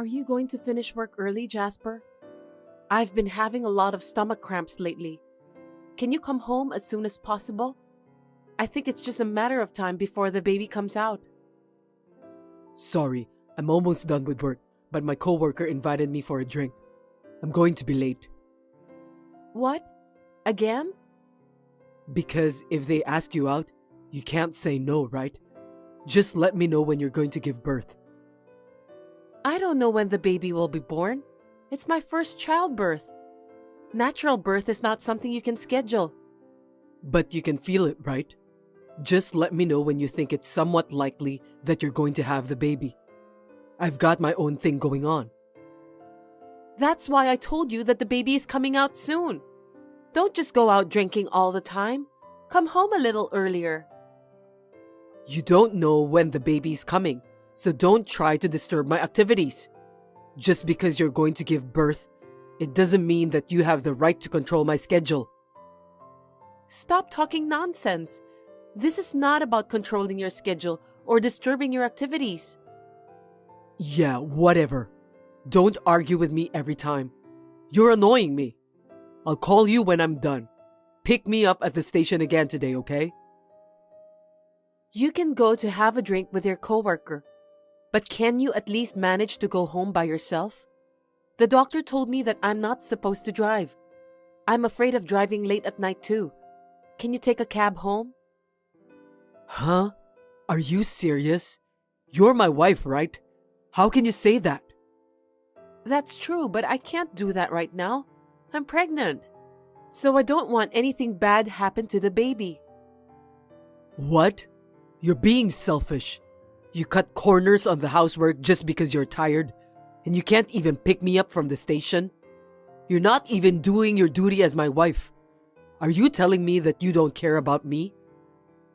Are you going to finish work early, Jasper? I've been having a lot of stomach cramps lately. Can you come home as soon as possible? I think it's just a matter of time before the baby comes out. Sorry, I'm almost done with work, but my coworker invited me for a drink. I'm going to be late. What? Again? Because if they ask you out, you can't say no, right? Just let me know when you're going to give birth. I don't know when the baby will be born. It's my first childbirth. Natural birth is not something you can schedule. But you can feel it, right? Just let me know when you think it's somewhat likely that you're going to have the baby. I've got my own thing going on. That's why I told you that the baby is coming out soon. Don't just go out drinking all the time. Come home a little earlier. You don't know when the baby's coming, so don't try to disturb my activities. Just because you're going to give birth, it doesn't mean that you have the right to control my schedule. Stop talking nonsense. This is not about controlling your schedule or disturbing your activities. Yeah, whatever. Don't argue with me every time. You're annoying me. I'll call you when I'm done. Pick me up at the station again today, okay? You can go to have a drink with your coworker, but can you at least manage to go home by yourself? The doctor told me that I'm not supposed to drive. I'm afraid of driving late at night too. Can you take a cab home? Huh? Are you serious? You're my wife, right? How can you say that? That's true, but I can't do that right now. I'm pregnant. So I don't want anything bad happen to the baby. What? You're being selfish. You cut corners on the housework just because you're tired, and you can't even pick me up from the station. You're not even doing your duty as my wife. Are you telling me that you don't care about me?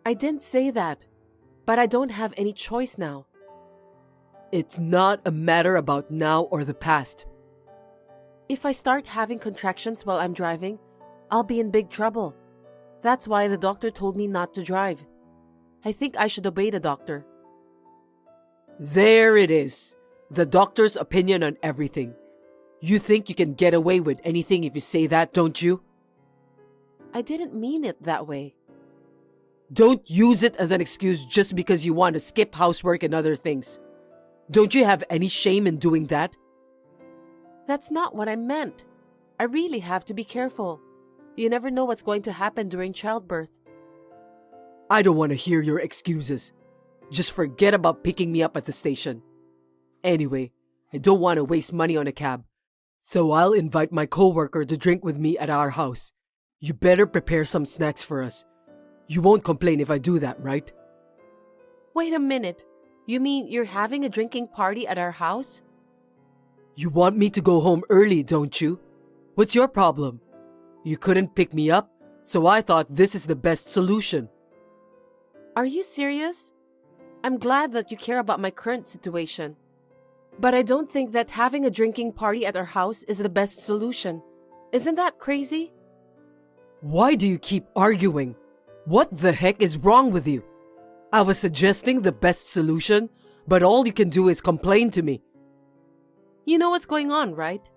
I didn't say that, but I don't have any choice now. It's not a matter about now or the past. If I start having contractions while I'm driving, I'll be in big trouble. That's why the doctor told me not to drive. I think I should obey the doctor. There it is. The doctor's opinion on everything. You think you can get away with anything if you say that, don't you? I didn't mean it that way. Don't use it as an excuse just because you want to skip housework and other things. Don't you have any shame in doing that? That's not what I meant. I really have to be careful. You never know what's going to happen during childbirth. I don't want to hear your excuses. Just forget about picking me up at the station. Anyway, I don't want to waste money on a cab, so I'll invite my coworker to drink with me at our house. You better prepare some snacks for us. You won't complain if I do that, right? Wait a minute. You mean you're having a drinking party at our house? You want me to go home early, don't you? What's your problem? You couldn't pick me up, so I thought this is the best solution. Are you serious? I'm glad that you care about my current situation. But I don't think that having a drinking party at our house is the best solution. Isn't that crazy? Why do you keep arguing? What the heck is wrong with you? I was suggesting the best solution, but all you can do is complain to me. You know what's going on, right?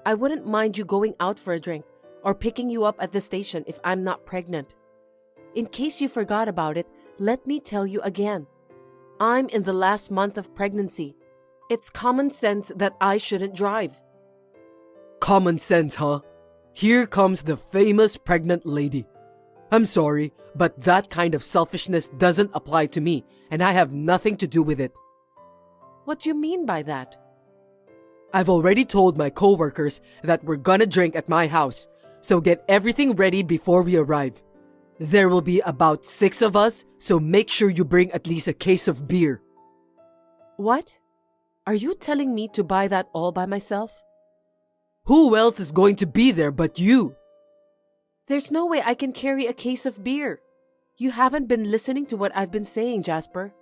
I wouldn't mind you going out for a drink or picking you up at the station if I'm not pregnant. In case you forgot about it, let me tell you again. I'm in the last month of pregnancy. It's common sense that I shouldn't drive. Common sense, huh? Here comes the famous pregnant lady. I'm sorry, but that kind of selfishness doesn't apply to me, and I have nothing to do with it. What do you mean by that? I've already told my coworkers that we're gonna drink at my house, so get everything ready before we arrive. There will be about 6 of us, so make sure you bring at least a case of beer. What? Are you telling me to buy that all by myself? Who else is going to be there but you? There's no way I can carry a case of beer. You haven't been listening to what I've been saying, Jasper.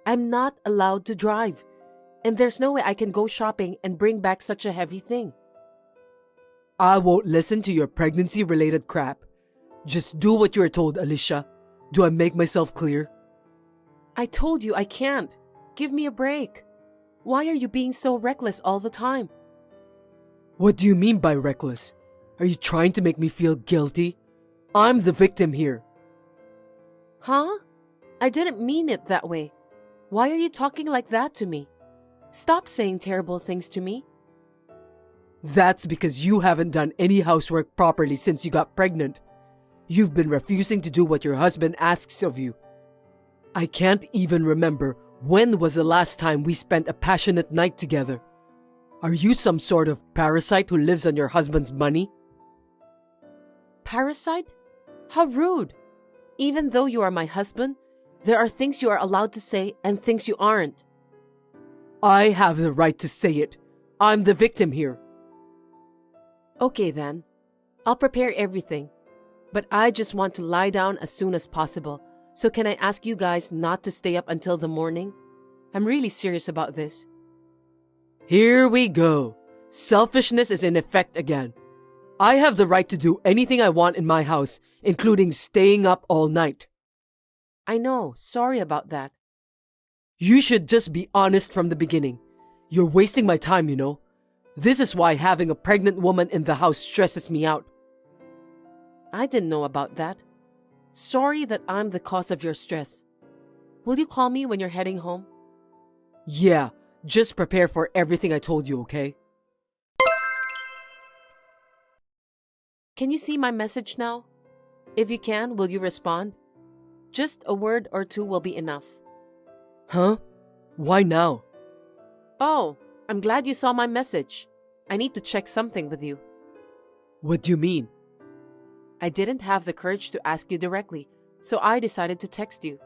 I'm not allowed to drive, and there's no way I can go shopping and bring back such a heavy thing. I won't listen to your pregnancy-related crap. Just do what you are told, Alicia. Do I make myself clear? I told you I can't. Give me a break. Why are you being so reckless all the time? What do you mean by reckless? Are you trying to make me feel guilty? I'm the victim here. Huh? I didn't mean it that way. Why are you talking like that to me? Stop saying terrible things to me. That's because you haven't done any housework properly since you got pregnant. You've been refusing to do what your husband asks of you. I can't even remember when was the last time we spent a passionate night together. Are you some sort of parasite who lives on your husband's money? Parasite? How rude! Even though you are my husband, there are things you are allowed to say and things you aren't. I have the right to say it. I'm the victim here. Okay then. I'll prepare everything. But I just want to lie down as soon as possible. So can I ask you guys not to stay up until the morning? I'm really serious about this. Here we go. Selfishness is in effect again. I have the right to do anything I want in my house, including staying up all night. I know. Sorry about that. You should just be honest from the beginning. You're wasting my time, you know. This is why having a pregnant woman in the house stresses me out. I didn't know about that. Sorry that I'm the cause of your stress. Will you call me when you're heading home? Yeah, just prepare for everything I told you, okay? Can you see my message now? If you can, will you respond? Just a word or two will be enough. Huh? Why now? Oh, I'm glad you saw my message. I need to check something with you. What do you mean? I didn't have the courage to ask you directly, so I decided to text you.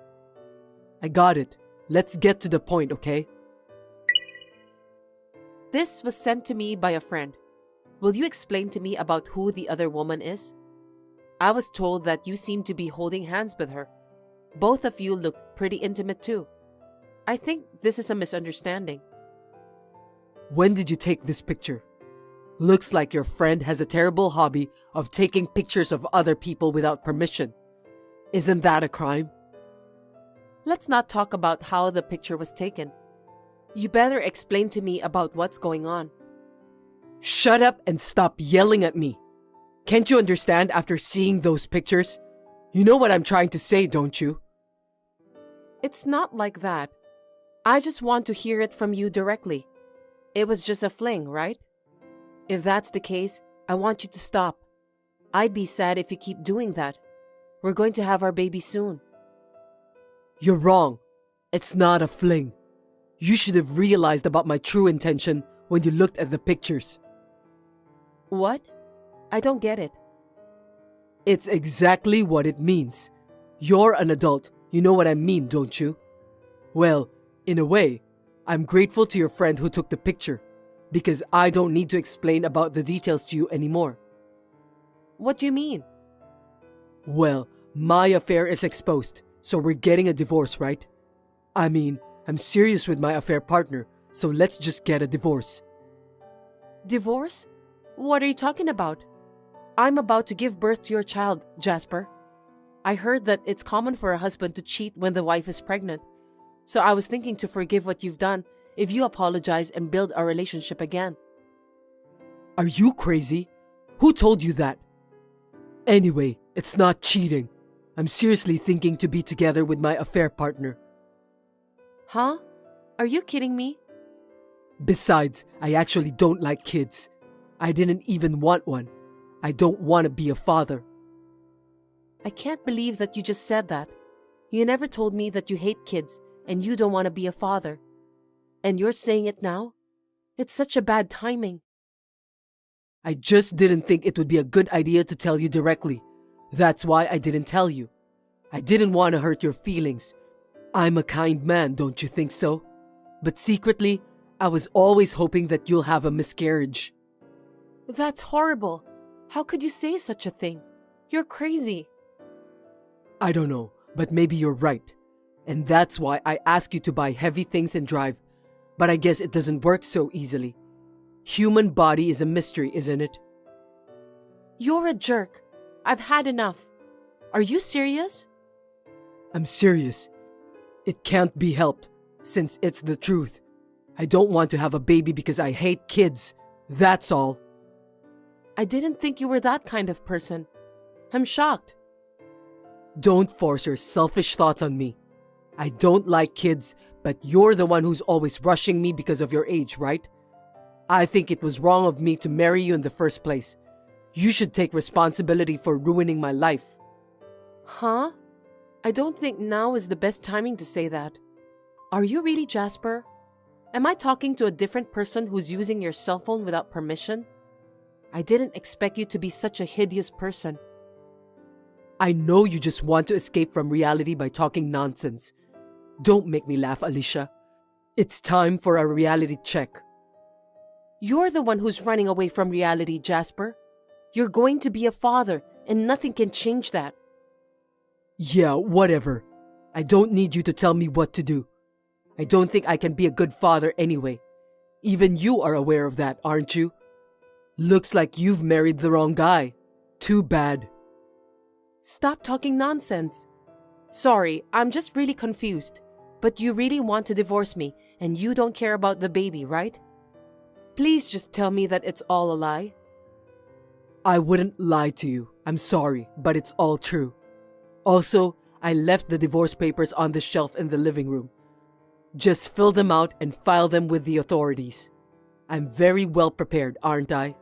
I got it. Let's get to the point, okay? This was sent to me by a friend. Will you explain to me about who the other woman is? I was told that you seem to be holding hands with her. Both of you look pretty intimate too. I think this is a misunderstanding. When did you take this picture? Looks like your friend has a terrible hobby of taking pictures of other people without permission. Isn't that a crime? Let's not talk about how the picture was taken. You better explain to me about what's going on. Shut up and stop yelling at me. Can't you understand after seeing those pictures? You know what I'm trying to say, don't you? It's not like that. I just want to hear it from you directly. It was just a fling, right? If that's the case, I want you to stop. I'd be sad if you keep doing that. We're going to have our baby soon. You're wrong. It's not a fling. You should have realized about my true intention when you looked at the pictures. What? I don't get it. It's exactly what it means. You're an adult. You know what I mean, don't you? Well, in a way, I'm grateful to your friend who took the picture, because I don't need to explain about the details to you anymore. What do you mean? Well, my affair is exposed, so we're getting a divorce, right? I mean, I'm serious with my affair partner, so let's just get a divorce. Divorce? What are you talking about? I'm about to give birth to your child, Jasper. I heard that it's common for a husband to cheat when the wife is pregnant. So I was thinking to forgive what you've done if you apologize and build our relationship again. Are you crazy? Who told you that? Anyway, it's not cheating. I'm seriously thinking to be together with my affair partner. Huh? Are you kidding me? Besides, I actually don't like kids. I didn't even want one. I don't want to be a father. I can't believe that you just said that. You never told me that you hate kids and you don't want to be a father. And you're saying it now? It's such a bad timing. I just didn't think it would be a good idea to tell you directly. That's why I didn't tell you. I didn't want to hurt your feelings. I'm a kind man, don't you think so? But secretly, I was always hoping that you'll have a miscarriage. That's horrible. How could you say such a thing? You're crazy. I don't know, but maybe you're right. And that's why I ask you to buy heavy things and drive. But I guess it doesn't work so easily. Human body is a mystery, isn't it? You're a jerk. I've had enough. Are you serious? I'm serious. It can't be helped, since it's the truth. I don't want to have a baby because I hate kids. That's all. I didn't think you were that kind of person. I'm shocked. Don't force your selfish thoughts on me. I don't like kids, but you're the one who's always rushing me because of your age, right? I think it was wrong of me to marry you in the first place. You should take responsibility for ruining my life. Huh? I don't think now is the best timing to say that. Are you really Jasper? Am I talking to a different person who's using your cell phone without permission? I didn't expect you to be such a hideous person. I know you just want to escape from reality by talking nonsense. Don't make me laugh, Alicia. It's time for a reality check. You're the one who's running away from reality, Jasper. You're going to be a father, and nothing can change that. Yeah, whatever. I don't need you to tell me what to do. I don't think I can be a good father anyway. Even you are aware of that, aren't you? Looks like you've married the wrong guy. Too bad. Stop talking nonsense. Sorry, I'm just really confused. But you really want to divorce me, and you don't care about the baby, right? Please just tell me that it's all a lie. I wouldn't lie to you. I'm sorry, but it's all true. Also, I left the divorce papers on the shelf in the living room. Just fill them out and file them with the authorities. I'm very well prepared, aren't I?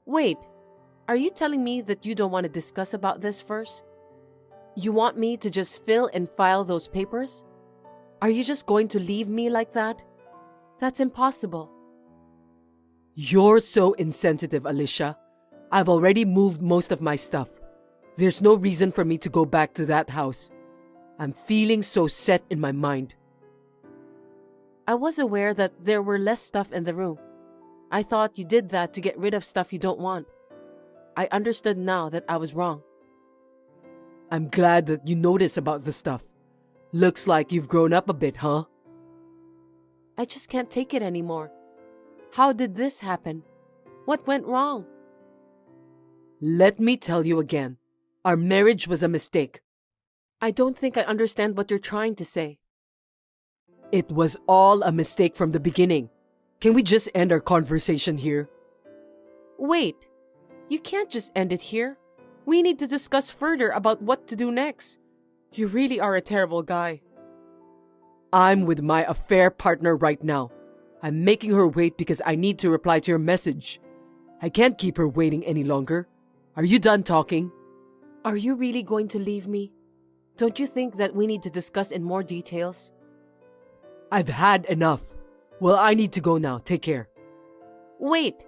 Wait, are you telling me that you don't want to discuss about this first? You want me to just fill and file those papers? Are you just going to leave me like that? That's impossible. You're so insensitive, Alicia. I've already moved most of my stuff. There's no reason for me to go back to that house. I'm feeling so set in my mind. I was aware that there were less stuff in the room. I thought you did that to get rid of stuff you don't want. I understood now that I was wrong. I'm glad that you notice about the stuff. Looks like you've grown up a bit, huh? I just can't take it anymore. How did this happen? What went wrong? Let me tell you again. Our marriage was a mistake. I don't think I understand what you're trying to say. It was all a mistake from the beginning. Can we just end our conversation here? Wait, you can't just end it here. We need to discuss further about what to do next. You really are a terrible guy. I'm with my affair partner right now. I'm making her wait because I need to reply to your message. I can't keep her waiting any longer. Are you done talking? Are you really going to leave me? Don't you think that we need to discuss in more details? I've had enough. Well, I need to go now. Take care. Wait!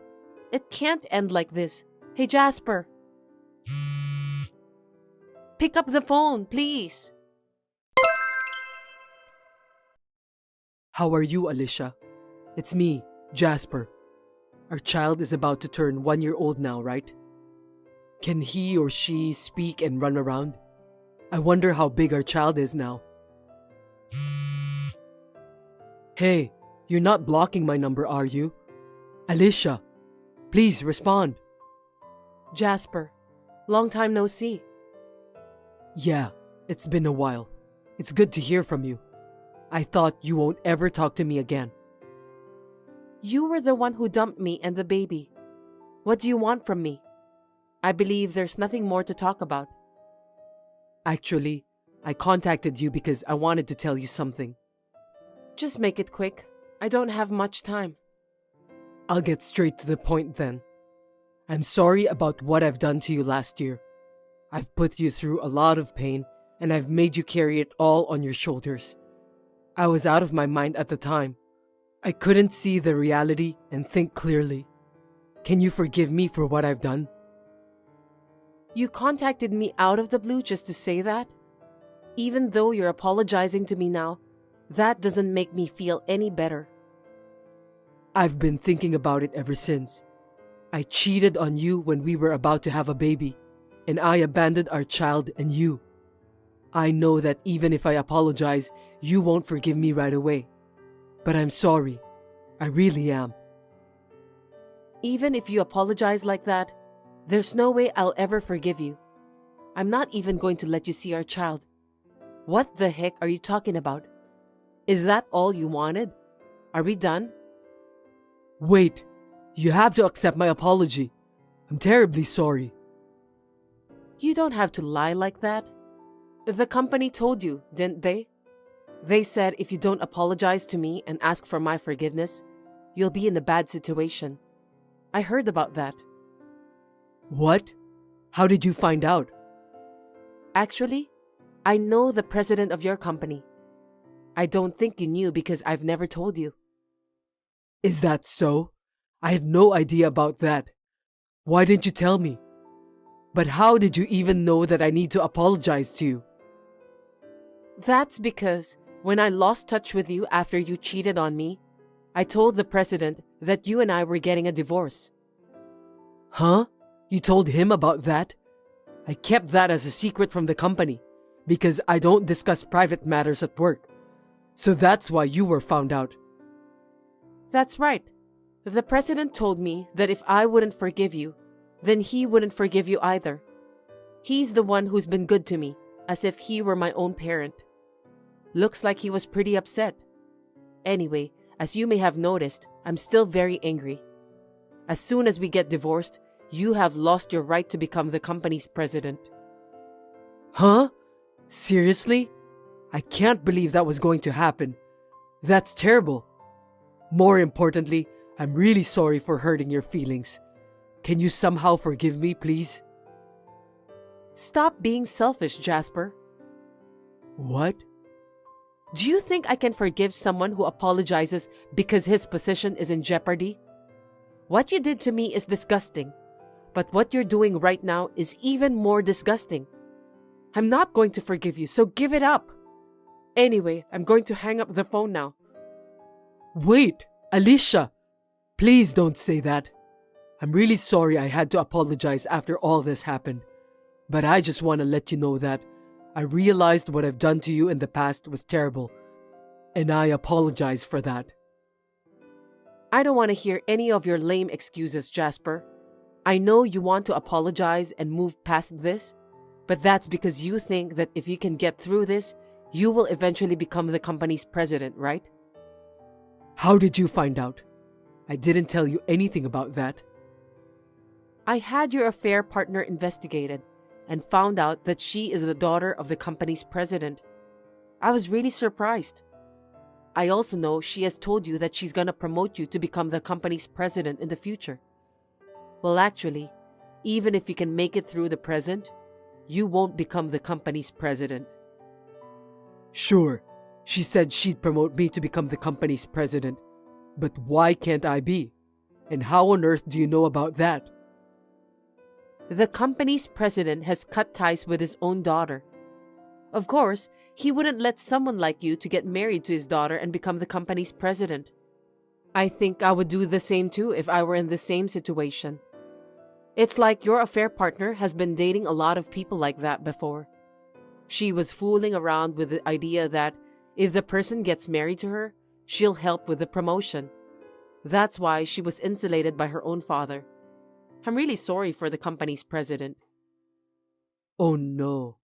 It can't end like this. Hey, Jasper. Pick up the phone, please. How are you, Alicia? It's me, Jasper. Our child is about to turn 1 year old now, right? Can he or she speak and run around? I wonder how big our child is now. Hey, you're not blocking my number, are you? Alicia, please respond. Jasper, long time no see. Yeah, it's been a while. It's good to hear from you. I thought you won't ever talk to me again. You were the one who dumped me and the baby. What do you want from me? I believe there's nothing more to talk about. Actually, I contacted you because I wanted to tell you something. Just make it quick. I don't have much time. I'll get straight to the point then. I'm sorry about what I've done to you last year. I've put you through a lot of pain, and I've made you carry it all on your shoulders. I was out of my mind at the time. I couldn't see the reality and think clearly. Can you forgive me for what I've done? You contacted me out of the blue just to say that? Even though you're apologizing to me now, that doesn't make me feel any better. I've been thinking about it ever since. I cheated on you when we were about to have a baby, and I abandoned our child and you. I know that even if I apologize, you won't forgive me right away. But I'm sorry. I really am. Even if you apologize like that, there's no way I'll ever forgive you. I'm not even going to let you see our child. What the heck are you talking about? Is that all you wanted? Are we done? Wait, you have to accept my apology. I'm terribly sorry. You don't have to lie like that. The company told you, didn't they? They said if you don't apologize to me and ask for my forgiveness, you'll be in a bad situation. I heard about that. What? How did you find out? Actually, I know the president of your company. I don't think you knew because I've never told you. Is that so? I had no idea about that. Why didn't you tell me? But how did you even know that I need to apologize to you? That's because when I lost touch with you after you cheated on me, I told the president that you and I were getting a divorce. Huh? You told him about that? I kept that as a secret from the company because I don't discuss private matters at work. So that's why you were found out. That's right. The president told me that if I wouldn't forgive you, then he wouldn't forgive you either. He's the one who's been good to me, as if he were my own parent. Looks like he was pretty upset. Anyway, as you may have noticed, I'm still very angry. As soon as we get divorced, you have lost your right to become the company's president. Huh? Seriously? I can't believe that was going to happen. That's terrible. More importantly, I'm really sorry for hurting your feelings. Can you somehow forgive me, please? Stop being selfish, Jasper. What? Do you think I can forgive someone who apologizes because his position is in jeopardy? What you did to me is disgusting, but what you're doing right now is even more disgusting. I'm not going to forgive you, so give it up. Anyway, I'm going to hang up the phone now. Wait, Alicia! Please don't say that. I'm really sorry I had to apologize after all this happened. But I just want to let you know that I realized what I've done to you in the past was terrible. And I apologize for that. I don't want to hear any of your lame excuses, Jasper. I know you want to apologize and move past this, but that's because you think that if you can get through this, you will eventually become the company's president, right? How did you find out? I didn't tell you anything about that. I had your affair partner investigated and found out that she is the daughter of the company's president. I was really surprised. I also know she has told you that she's gonna promote you to become the company's president in the future. Well, actually, even if you can make it through the present, you won't become the company's president. Sure, she said she'd promote me to become the company's president. But why can't I be? And how on earth do you know about that? The company's president has cut ties with his own daughter. Of course, he wouldn't let someone like you to get married to his daughter and become the company's president. I think I would do the same too if I were in the same situation. It's like your affair partner has been dating a lot of people like that before. She was fooling around with the idea that if the person gets married to her, she'll help with the promotion. That's why she was insulated by her own father. I'm really sorry for the company's president. Oh no.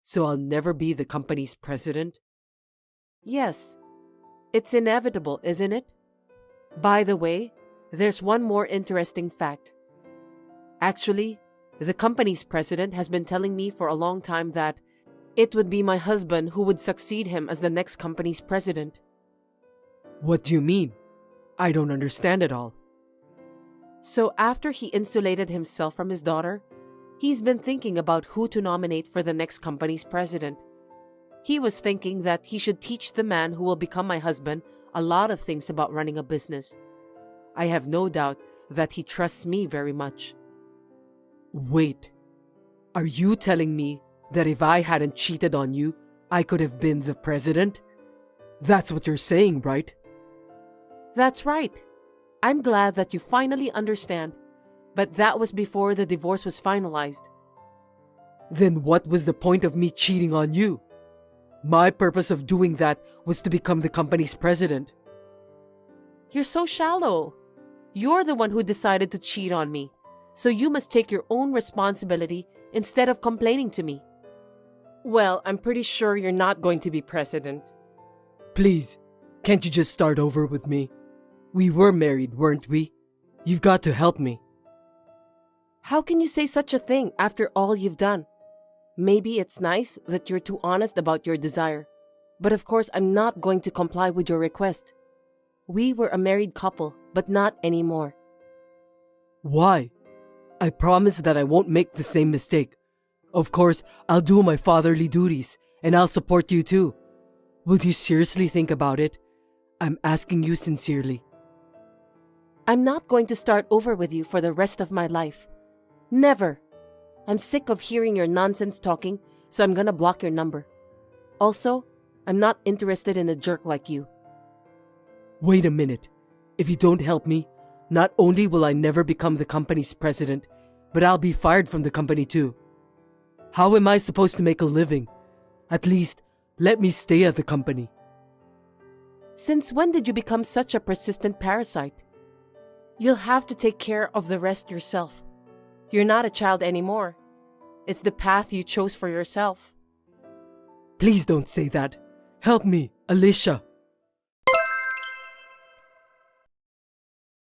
So I'll never be the company's president? Yes. It's inevitable, isn't it? By the way, there's one more interesting fact. Actually, the company's president has been telling me for a long time that it would be my husband who would succeed him as the next company's president. What do you mean? I don't understand it all. So after he insulated himself from his daughter, he's been thinking about who to nominate for the next company's president. He was thinking that he should teach the man who will become my husband a lot of things about running a business. I have no doubt that he trusts me very much. Wait, are you telling me that if I hadn't cheated on you, I could have been the president? That's what you're saying, right? That's right. I'm glad that you finally understand, but that was before the divorce was finalized. Then what was the point of me cheating on you? My purpose of doing that was to become the company's president. You're so shallow. You're the one who decided to cheat on me, so you must take your own responsibility instead of complaining to me. Well, I'm pretty sure you're not going to be president. Please, can't you just start over with me? We were married, weren't we? You've got to help me. How can you say such a thing after all you've done? Maybe it's nice that you're too honest about your desire. But of course, I'm not going to comply with your request. We were a married couple, but not anymore. Why? I promise that I won't make the same mistake. Of course, I'll do my fatherly duties, and I'll support you too. Would you seriously think about it? I'm asking you sincerely. I'm not going to start over with you for the rest of my life. Never. I'm sick of hearing your nonsense talking, so I'm gonna block your number. Also, I'm not interested in a jerk like you. Wait a minute. If you don't help me, not only will I never become the company's president, but I'll be fired from the company too. How am I supposed to make a living? At least, let me stay at the company. Since when did you become such a persistent parasite? You'll have to take care of the rest yourself. You're not a child anymore. It's the path you chose for yourself. Please don't say that. Help me, Alicia.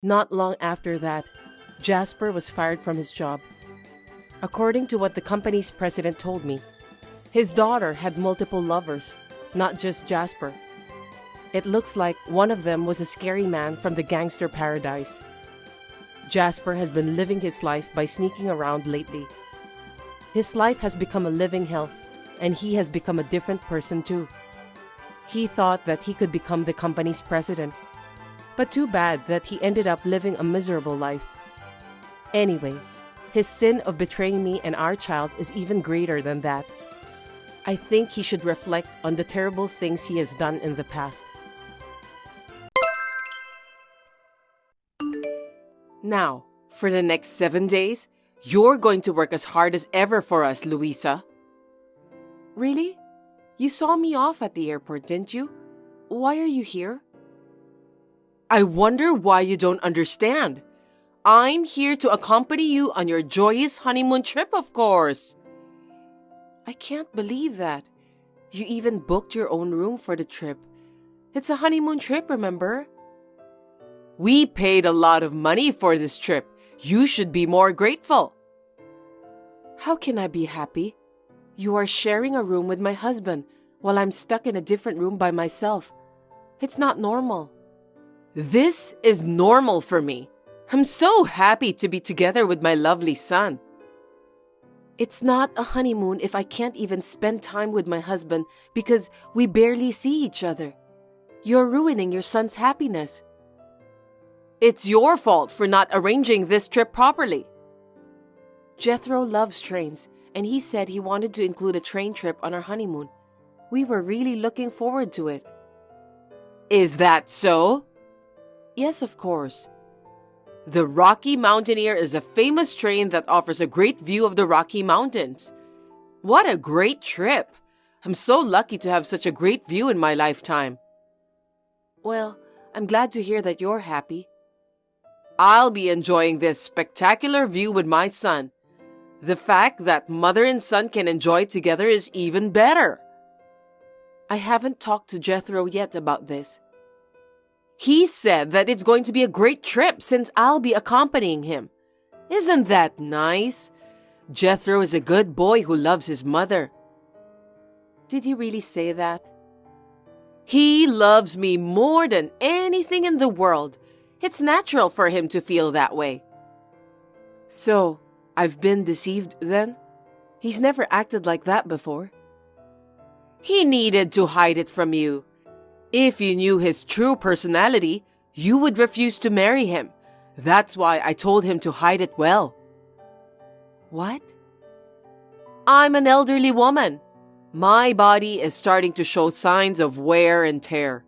Not long after that, Jasper was fired from his job. According to what the company's president told me, his daughter had multiple lovers, not just Jasper. It looks like one of them was a scary man from the gangster paradise. Jasper has been living his life by sneaking around lately. His life has become a living hell, and he has become a different person too. He thought that he could become the company's president, but too bad that he ended up living a miserable life. Anyway, his sin of betraying me and our child is even greater than that. I think he should reflect on the terrible things he has done in the past. Now, for the next 7 days, you're going to work as hard as ever for us, Luisa. Really? You saw me off at the airport, didn't you? Why are you here? I wonder why you don't understand. I'm here to accompany you on your joyous honeymoon trip, of course. I can't believe that. You even booked your own room for the trip. It's a honeymoon trip, remember? We paid a lot of money for this trip. You should be more grateful. How can I be happy? You are sharing a room with my husband while I'm stuck in a different room by myself. It's not normal. This is normal for me. I'm so happy to be together with my lovely son. It's not a honeymoon if I can't even spend time with my husband because we barely see each other. You're ruining your son's happiness. It's your fault for not arranging this trip properly. Jethro loves trains, and he said he wanted to include a train trip on our honeymoon. We were really looking forward to it. Is that so? Yes, of course. The Rocky Mountaineer is a famous train that offers a great view of the Rocky Mountains. What a great trip! I'm so lucky to have such a great view in my lifetime. Well, I'm glad to hear that you're happy. I'll be enjoying this spectacular view with my son. The fact that mother and son can enjoy it together is even better. I haven't talked to Jethro yet about this. He said that it's going to be a great trip since I'll be accompanying him. Isn't that nice? Jethro is a good boy who loves his mother. Did he really say that? He loves me more than anything in the world. It's natural for him to feel that way. So, I've been deceived then? He's never acted like that before. He needed to hide it from you. If you knew his true personality, you would refuse to marry him. That's why I told him to hide it well. What? I'm an elderly woman. My body is starting to show signs of wear and tear.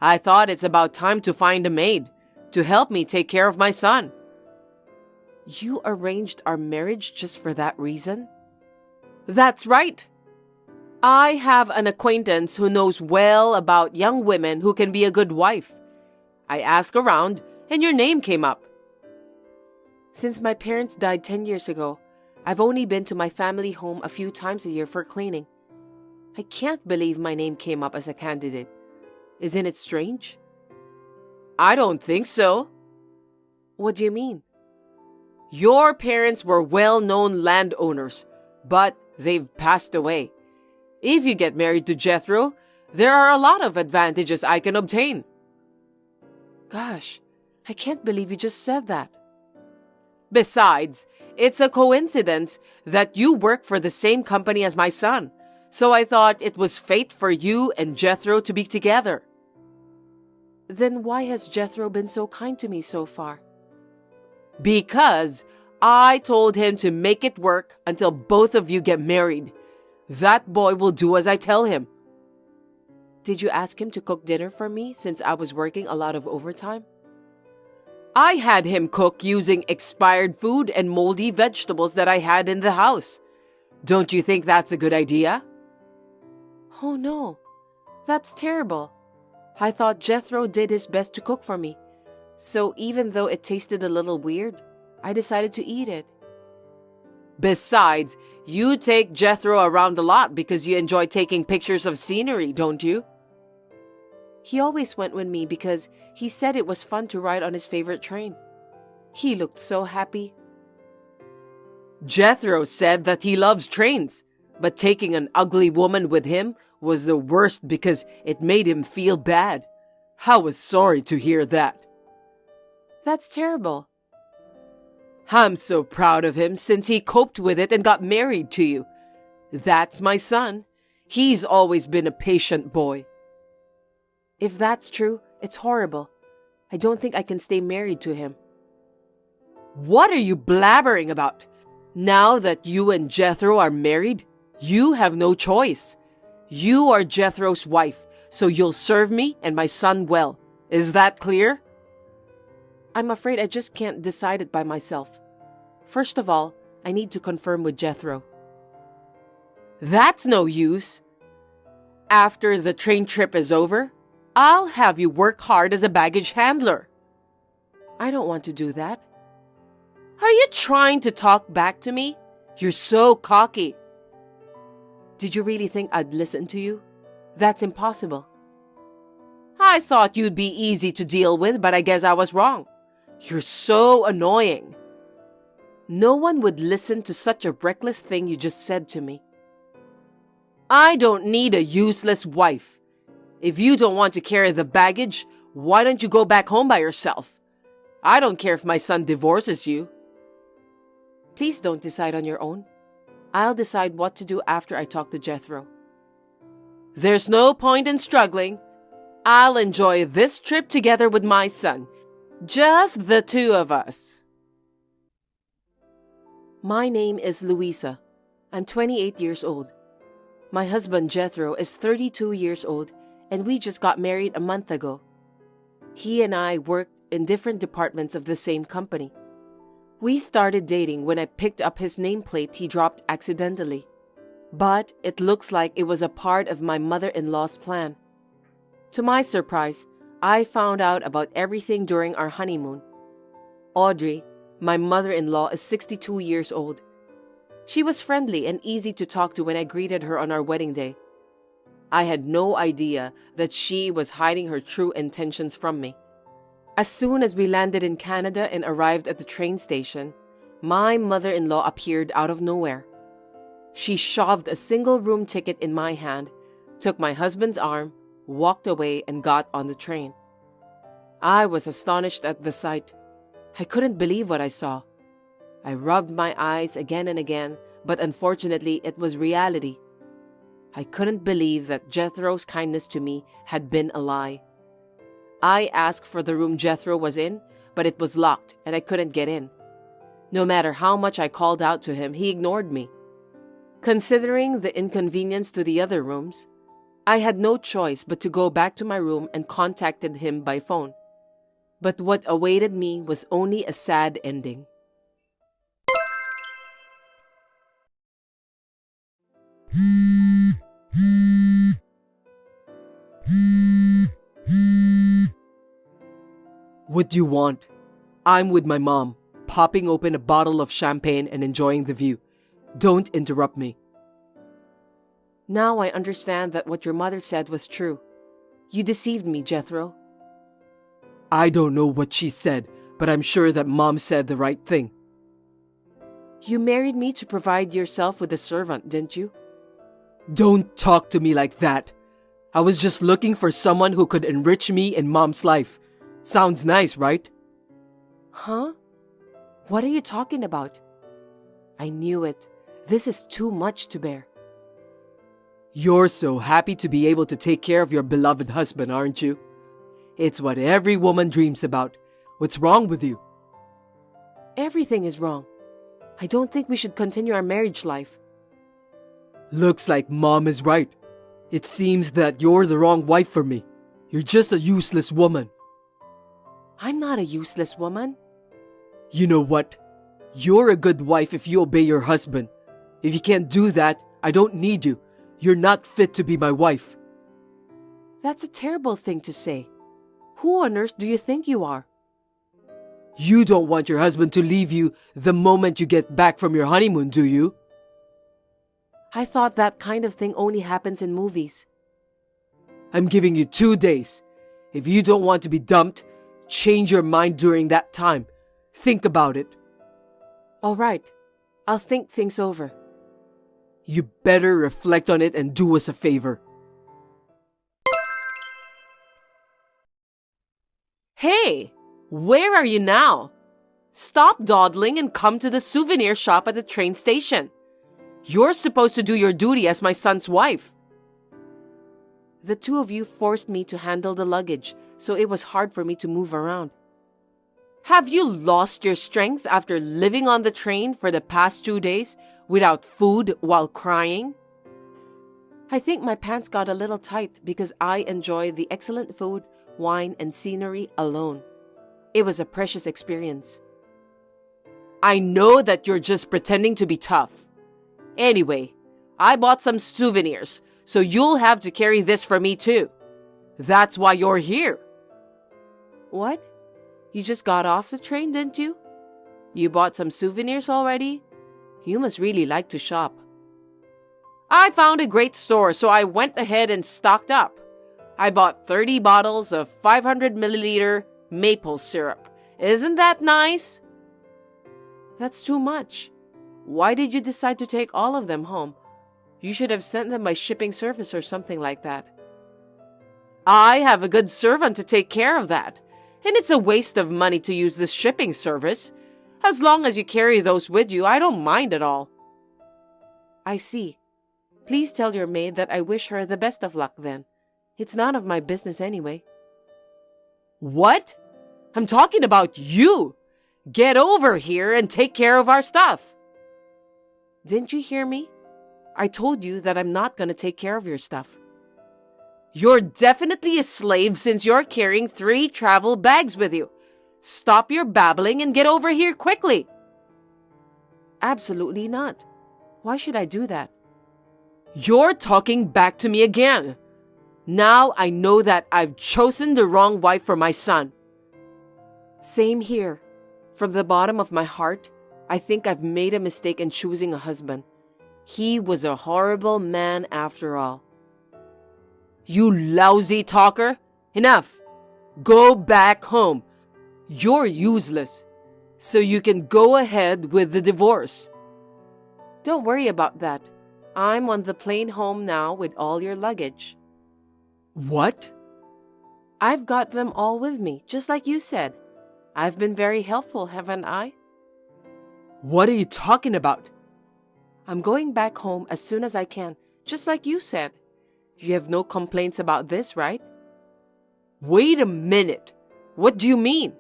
I thought it's about time to find a maid to help me take care of my son. You arranged our marriage just for that reason? That's right. I have an acquaintance who knows well about young women who can be a good wife. I asked around, and your name came up. Since my parents died 10 years ago, I've only been to my family home a few times a year for cleaning. I can't believe my name came up as a candidate. Isn't it strange? I don't think so. What do you mean? Your parents were well-known landowners, but they've passed away. If you get married to Jethro, there are a lot of advantages I can obtain. Gosh, I can't believe you just said that. Besides, it's a coincidence that you work for the same company as my son, so I thought it was fate for you and Jethro to be together. Then why has Jethro been so kind to me so far? Because I told him to make it work until both of you get married. That boy will do as I tell him. Did you ask him to cook dinner for me since I was working a lot of overtime? I had him cook using expired food and moldy vegetables that I had in the house. Don't you think that's a good idea? Oh no, that's terrible. I thought Jethro did his best to cook for me. So even though it tasted a little weird, I decided to eat it. Besides, you take Jethro around a lot because you enjoy taking pictures of scenery, don't you? He always went with me because he said it was fun to ride on his favorite train. He looked so happy. Jethro said that he loves trains, but taking an ugly woman with him was the worst because it made him feel bad. I was sorry to hear that. That's terrible. I'm so proud of him since he coped with it and got married to you. That's my son. He's always been a patient boy. If that's true, it's horrible. I don't think I can stay married to him. What are you blabbering about? Now that you and Jethro are married, you have no choice. You are Jethro's wife, so you'll serve me and my son well. Is that clear? I'm afraid I just can't decide it by myself. First of all, I need to confirm with Jethro. That's no use. After the train trip is over, I'll have you work hard as a baggage handler. I don't want to do that. Are you trying to talk back to me? You're so cocky. Did you really think I'd listen to you? That's impossible. I thought you'd be easy to deal with, but I guess I was wrong. You're so annoying. No one would listen to such a reckless thing you just said to me. I don't need a useless wife. If you don't want to carry the baggage, why don't you go back home by yourself? I don't care if my son divorces you. Please don't decide on your own. I'll decide what to do after I talk to Jethro. There's no point in struggling. I'll enjoy this trip together with my son. Just the two of us. My name is Luisa. I'm 28 years old. My husband Jethro is 32 years old, and we just got married a month ago. He and I worked in different departments of the same company. We started dating when I picked up his nameplate he dropped accidentally. But it looks like it was a part of my mother-in-law's plan. To my surprise, I found out about everything during our honeymoon. Audrey, my mother-in-law, is 62 years old. She was friendly and easy to talk to when I greeted her on our wedding day. I had no idea that she was hiding her true intentions from me. As soon as we landed in Canada and arrived at the train station, my mother-in-law appeared out of nowhere. She shoved a single-room ticket in my hand, took my husband's arm, walked away, and got on the train. I was astonished at the sight. I couldn't believe what I saw. I rubbed my eyes again and again, but unfortunately it was reality. I couldn't believe that Jethro's kindness to me had been a lie. I asked for the room Jethro was in, but it was locked and I couldn't get in. No matter how much I called out to him, he ignored me. Considering the inconvenience to the other rooms, I had no choice but to go back to my room and contacted him by phone. But what awaited me was only a sad ending. What do you want? I'm with my mom, popping open a bottle of champagne and enjoying the view. Don't interrupt me. Now I understand that what your mother said was true. You deceived me, Jethro. I don't know what she said, but I'm sure that Mom said the right thing. You married me to provide yourself with a servant, didn't you? Don't talk to me like that. I was just looking for someone who could enrich me in Mom's life. Sounds nice, right? Huh? What are you talking about? I knew it. This is too much to bear. You're so happy to be able to take care of your beloved husband, aren't you? It's what every woman dreams about. What's wrong with you? Everything is wrong. I don't think we should continue our marriage life. Looks like Mom is right. It seems that you're the wrong wife for me. You're just a useless woman. I'm not a useless woman. You know what? You're a good wife if you obey your husband. If you can't do that, I don't need you. You're not fit to be my wife. That's a terrible thing to say. Who on earth do you think you are? You don't want your husband to leave you the moment you get back from your honeymoon, do you? I thought that kind of thing only happens in movies. I'm giving you 2 days. If you don't want to be dumped, change your mind during that time. Think about it. All right. I'll think things over. You better reflect on it and do us a favor. Hey! Where are you now? Stop dawdling and come to the souvenir shop at the train station. You're supposed to do your duty as my son's wife. The two of you forced me to handle the luggage, so it was hard for me to move around. Have you lost your strength after living on the train for the past 2 days without food while crying? I think my pants got a little tight because I enjoy the excellent food, wine, and scenery alone. It was a precious experience. I know that you're just pretending to be tough. Anyway, I bought some souvenirs, so you'll have to carry this for me too. That's why you're here. What? You just got off the train, didn't you? You bought some souvenirs already? You must really like to shop. I found a great store, so I went ahead and stocked up. I bought 30 bottles of 500 milliliter maple syrup. Isn't that nice? That's too much. Why did you decide to take all of them home? You should have sent them by shipping service or something like that. I have a good servant to take care of that, and it's a waste of money to use this shipping service. As long as you carry those with you, I don't mind at all. I see. Please tell your maid that I wish her the best of luck then. It's none of my business anyway. What? I'm talking about you! Get over here and take care of our stuff! Didn't you hear me? I told you that I'm not going to take care of your stuff. You're definitely a slave since you're carrying 3 travel bags with you. Stop your babbling and get over here quickly. Absolutely not. Why should I do that? You're talking back to me again. Now I know that I've chosen the wrong wife for my son. Same here. From the bottom of my heart, I think I've made a mistake in choosing a husband. He was a horrible man after all. You lousy talker! Enough! Go back home. You're useless. So you can go ahead with the divorce. Don't worry about that. I'm on the plane home now with all your luggage. What? I've got them all with me, just like you said. I've been very helpful, haven't I? What are you talking about? I'm going back home as soon as I can, just like you said. You have no complaints about this, right? Wait a minute. What do you mean?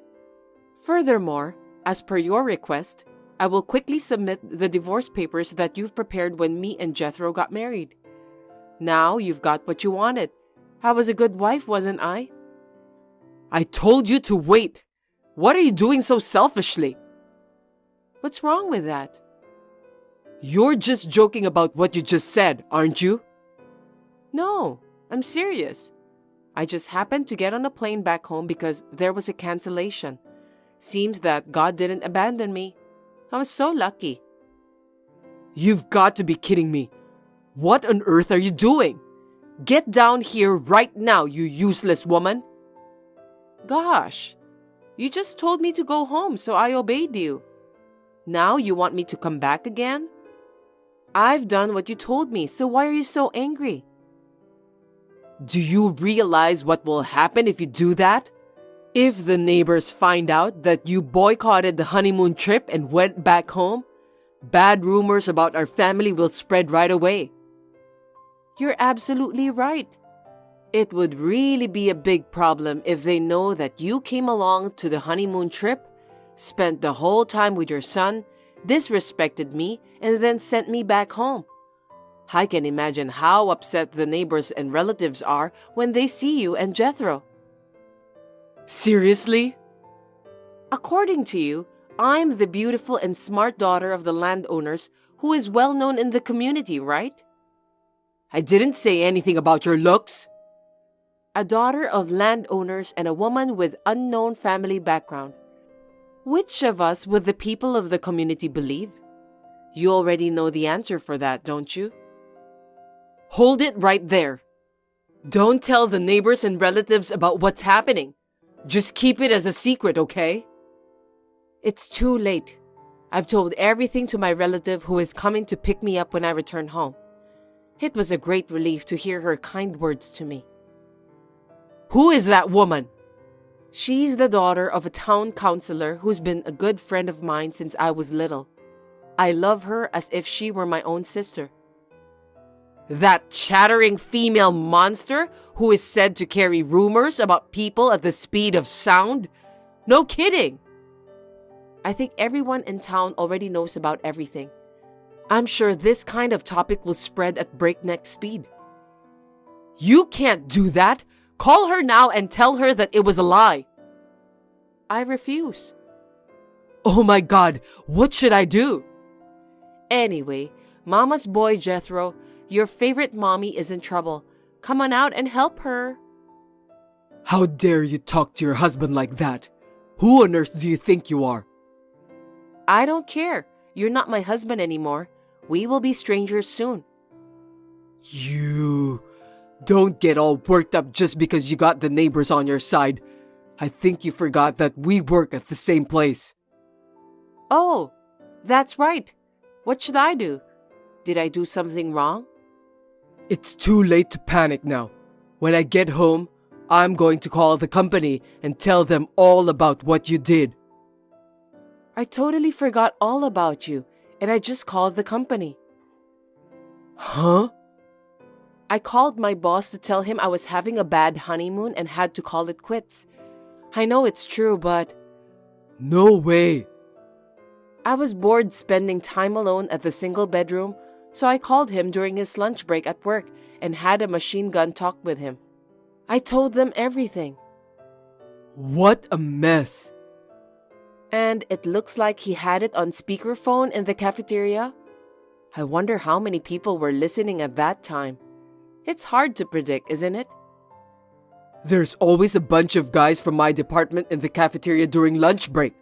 Furthermore, as per your request, I will quickly submit the divorce papers that you've prepared when me and Jethro got married. Now you've got what you wanted. I was a good wife, wasn't I? I told you to wait. What are you doing so selfishly? What's wrong with that? You're just joking about what you just said, aren't you? No, I'm serious. I just happened to get on a plane back home because there was a cancellation. Seems that God didn't abandon me. I was so lucky. You've got to be kidding me. What on earth are you doing? Get down here right now, you useless woman. Gosh, you just told me to go home, so I obeyed you. Now you want me to come back again? I've done what you told me, so why are you so angry? Do you realize what will happen if you do that? If the neighbors find out that you boycotted the honeymoon trip and went back home, bad rumors about our family will spread right away. You're absolutely right. It would really be a big problem if they know that you came along to the honeymoon trip, spent the whole time with your son, disrespected me, and then sent me back home. I can imagine how upset the neighbors and relatives are when they see you and Jethro. Seriously? According to you, I'm the beautiful and smart daughter of the landowners who is well known in the community, right? I didn't say anything about your looks. A daughter of landowners and a woman with unknown family background. Which of us would the people of the community believe? You already know the answer for that, don't you? Hold it right there. Don't tell the neighbors and relatives about what's happening. Just keep it as a secret, okay? It's too late. I've told everything to my relative who is coming to pick me up when I return home. It was a great relief to hear her kind words to me. Who is that woman? She's the daughter of a town councilor who's been a good friend of mine since I was little. I love her as if she were my own sister. That chattering female monster who is said to carry rumors about people at the speed of sound? No kidding! I think everyone in town already knows about everything. I'm sure this kind of topic will spread at breakneck speed. You can't do that! Call her now and tell her that it was a lie. I refuse. Oh my God, what should I do? Anyway, Mama's boy Jethro, your favorite mommy is in trouble. Come on out and help her. How dare you talk to your husband like that? Who on earth do you think you are? I don't care. You're not my husband anymore. We will be strangers soon. You... Don't get all worked up just because you got the neighbors on your side. I think you forgot that we work at the same place. Oh, that's right. What should I do? Did I do something wrong? It's too late to panic now. When I get home, I'm going to call the company and tell them all about what you did. I totally forgot all about you, and I just called the company. Huh? I called my boss to tell him I was having a bad honeymoon and had to call it quits. I know it's true, but... No way! I was bored spending time alone at the single bedroom, so I called him during his lunch break at work and had a machine gun talk with him. I told them everything. What a mess! And it looks like he had it on speakerphone in the cafeteria. I wonder how many people were listening at that time. It's hard to predict, isn't it? There's always a bunch of guys from my department in the cafeteria during lunch break.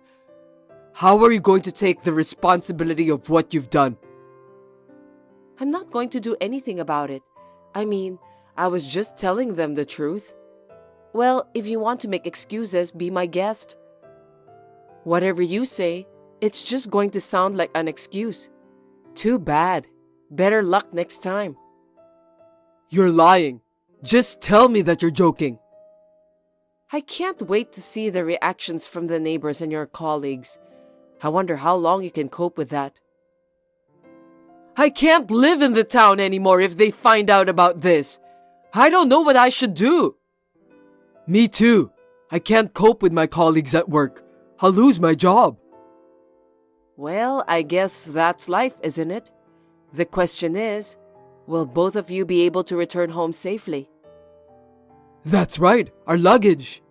How are you going to take the responsibility of what you've done? I'm not going to do anything about it. I mean, I was just telling them the truth. Well, if you want to make excuses, be my guest. Whatever you say, it's just going to sound like an excuse. Too bad. Better luck next time. You're lying. Just tell me that you're joking. I can't wait to see the reactions from the neighbors and your colleagues. I wonder how long you can cope with that. I can't live in the town anymore if they find out about this. I don't know what I should do. Me too. I can't cope with my colleagues at work. I'll lose my job. Well, I guess that's life, isn't it? The question is, will both of you be able to return home safely? That's right, our luggage.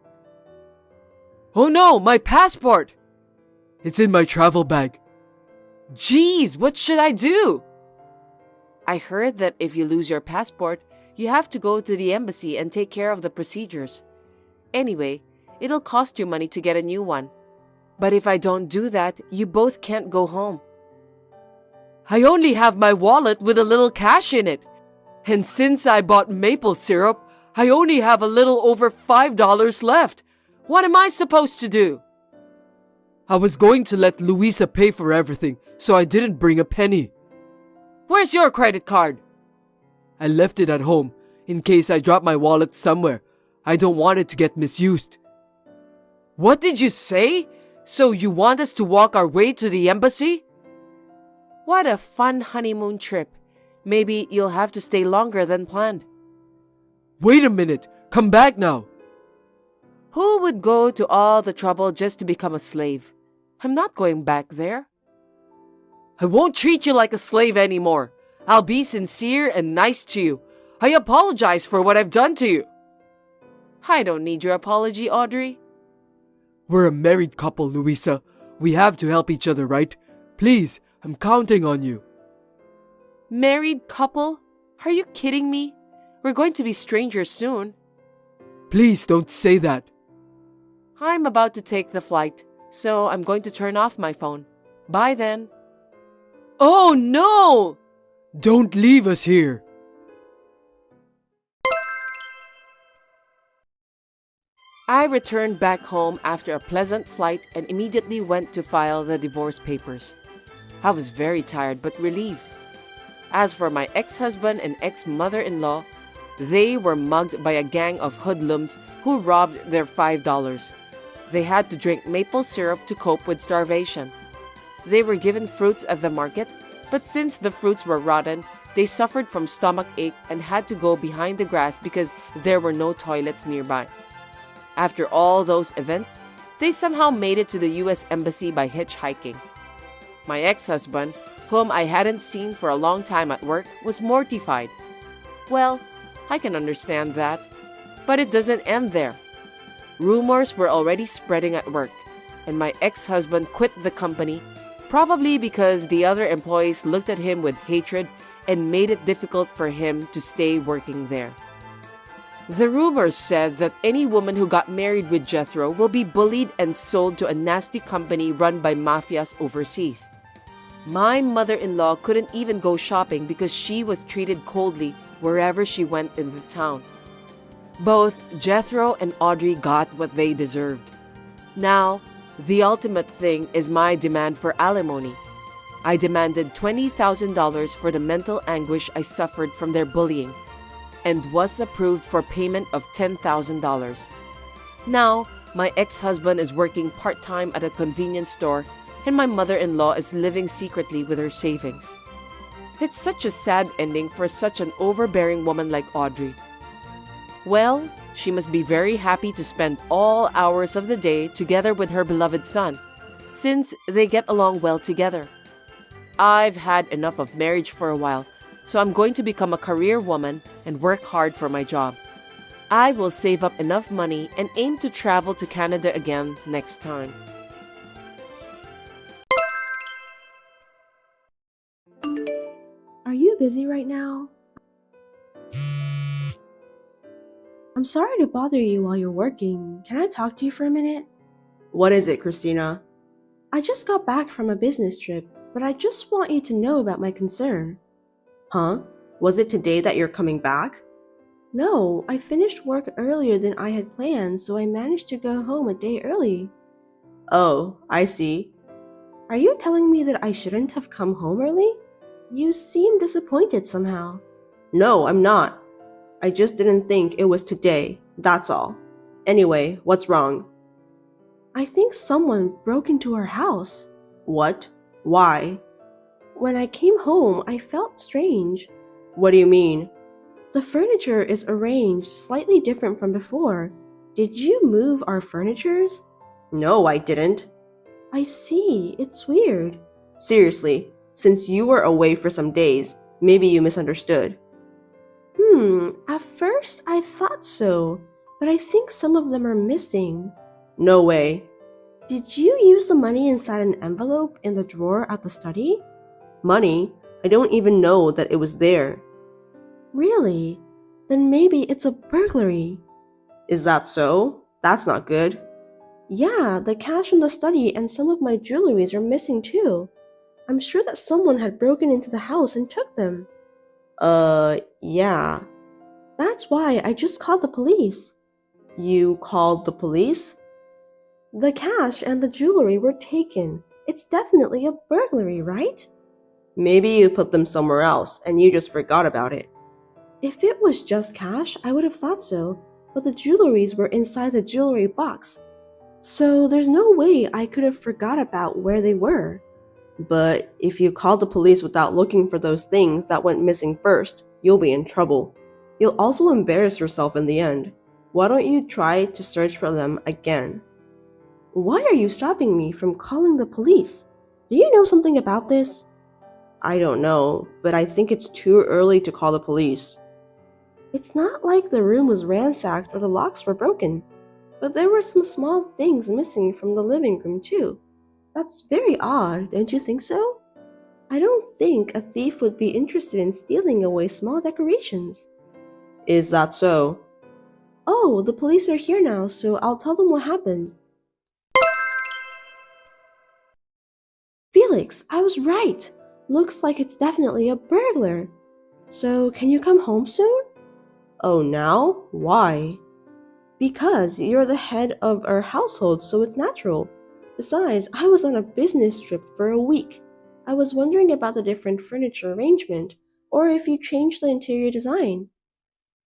Oh no, my passport! It's in my travel bag. Geez, what should I do? I heard that if you lose your passport, you have to go to the embassy and take care of the procedures. Anyway, it'll cost you money to get a new one. But if I don't do that, you both can't go home. I only have my wallet with a little cash in it. And since I bought maple syrup, I only have a little over $5 left. What am I supposed to do? I was going to let Louisa pay for everything, so I didn't bring a penny. Where's your credit card? I left it at home, in case I drop my wallet somewhere. I don't want it to get misused. What did you say? So you want us to walk our way to the embassy? What a fun honeymoon trip. Maybe you'll have to stay longer than planned. Wait a minute, come back now. Who would go to all the trouble just to become a slave? I'm not going back there. I won't treat you like a slave anymore. I'll be sincere and nice to you. I apologize for what I've done to you. I don't need your apology, Audrey. We're a married couple, Louisa. We have to help each other, right? Please, I'm counting on you. Married couple? Are you kidding me? We're going to be strangers soon. Please don't say that. I'm about to take the flight, so I'm going to turn off my phone. Bye then. Oh no! Don't leave us here. I returned back home after a pleasant flight and immediately went to file the divorce papers. I was very tired but relieved. As for my ex-husband and ex-mother-in-law, they were mugged by a gang of hoodlums who robbed their $5. They had to drink maple syrup to cope with starvation. They were given fruits at the market, but since the fruits were rotten, they suffered from stomach ache and had to go behind the grass because there were no toilets nearby. After all those events, they somehow made it to the U.S. Embassy by hitchhiking. My ex-husband, whom I hadn't seen for a long time at work, was mortified. Well, I can understand that. But it doesn't end there. Rumors were already spreading at work, and my ex-husband quit the company, probably because the other employees looked at him with hatred and made it difficult for him to stay working there. The rumors said that any woman who got married with Jethro will be bullied and sold to a nasty company run by mafias overseas. My mother-in-law couldn't even go shopping because she was treated coldly wherever she went in the town. Both Jethro and Audrey got what they deserved. Now, the ultimate thing is my demand for alimony. I demanded $20,000 for the mental anguish I suffered from their bullying, and was approved for payment of $10,000. Now, my ex-husband is working part-time at a convenience store, and my mother-in-law is living secretly with her savings. It's such a sad ending for such an overbearing woman like Audrey. Well, she must be very happy to spend all hours of the day together with her beloved son, since they get along well together. I've had enough of marriage for a while, so I'm going to become a career woman and work hard for my job. I will save up enough money and aim to travel to Canada again next time. Are you busy right now? I'm sorry to bother you while you're working. Can I talk to you for a minute? What is it, Christina? I just got back from a business trip, but I just want you to know about my concern. Huh? Was it today that you're coming back? No, I finished work earlier than I had planned, so I managed to go home a day early. Oh, I see. Are you telling me that I shouldn't have come home early? You seem disappointed somehow. No, I'm not. I just didn't think it was today, that's all. Anyway, what's wrong? I think someone broke into our house. What? Why? When I came home, I felt strange. What do you mean? The furniture is arranged slightly different from before. Did you move our furnitures? No, I didn't. I see. It's weird. Seriously, since you were away for some days, maybe you misunderstood. At first I thought so, but I think some of them are missing. No way. Did you use the money inside an envelope in the drawer at the study? Money? I don't even know that it was there. Really? Then maybe it's a burglary. Is that so? That's not good. Yeah, the cash in the study and some of my jewelries are missing too. I'm sure that someone had broken into the house and took them. Yeah. That's why I just called the police. You called the police? The cash and the jewelry were taken. It's definitely a burglary, right? Maybe you put them somewhere else and you just forgot about it. If it was just cash, I would have thought so, but the jewelries were inside the jewelry box. So there's no way I could have forgot about where they were. But if you called the police without looking for those things that went missing first, you'll be in trouble. You'll also embarrass yourself in the end. Why don't you try to search for them again? Why are you stopping me from calling the police? Do you know something about this? I don't know, but I think it's too early to call the police. It's not like the room was ransacked or the locks were broken, but there were some small things missing from the living room too. That's very odd, don't you think so? I don't think a thief would be interested in stealing away small decorations. Is that so? Oh, the police are here now, so I'll tell them what happened. Felix, I was right. Looks like it's definitely a burglar. So, can you come home soon? Oh, now? Why? Because you're the head of our household, so it's natural. Besides, I was on a business trip for a week. I was wondering about the different furniture arrangement, or if you changed the interior design.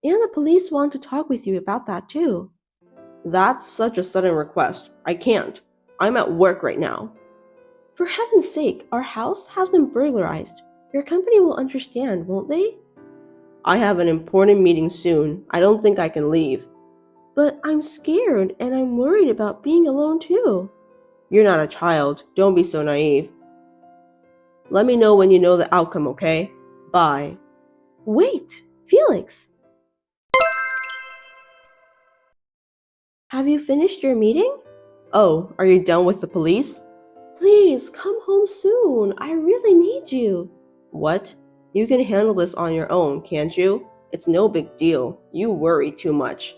And the police want to talk with you about that too. That's such a sudden request. I can't. I'm at work right now. For heaven's sake, our house has been burglarized. Your company will understand, won't they? I have an important meeting soon. I don't think I can leave. But I'm scared and I'm worried about being alone too. You're not a child. Don't be so naive. Let me know when you know the outcome, okay? Bye. Wait, Felix. Have you finished your meeting? Oh, are you done with the police? Please, come home soon. I really need you. What? You can handle this on your own, can't you? It's no big deal. You worry too much.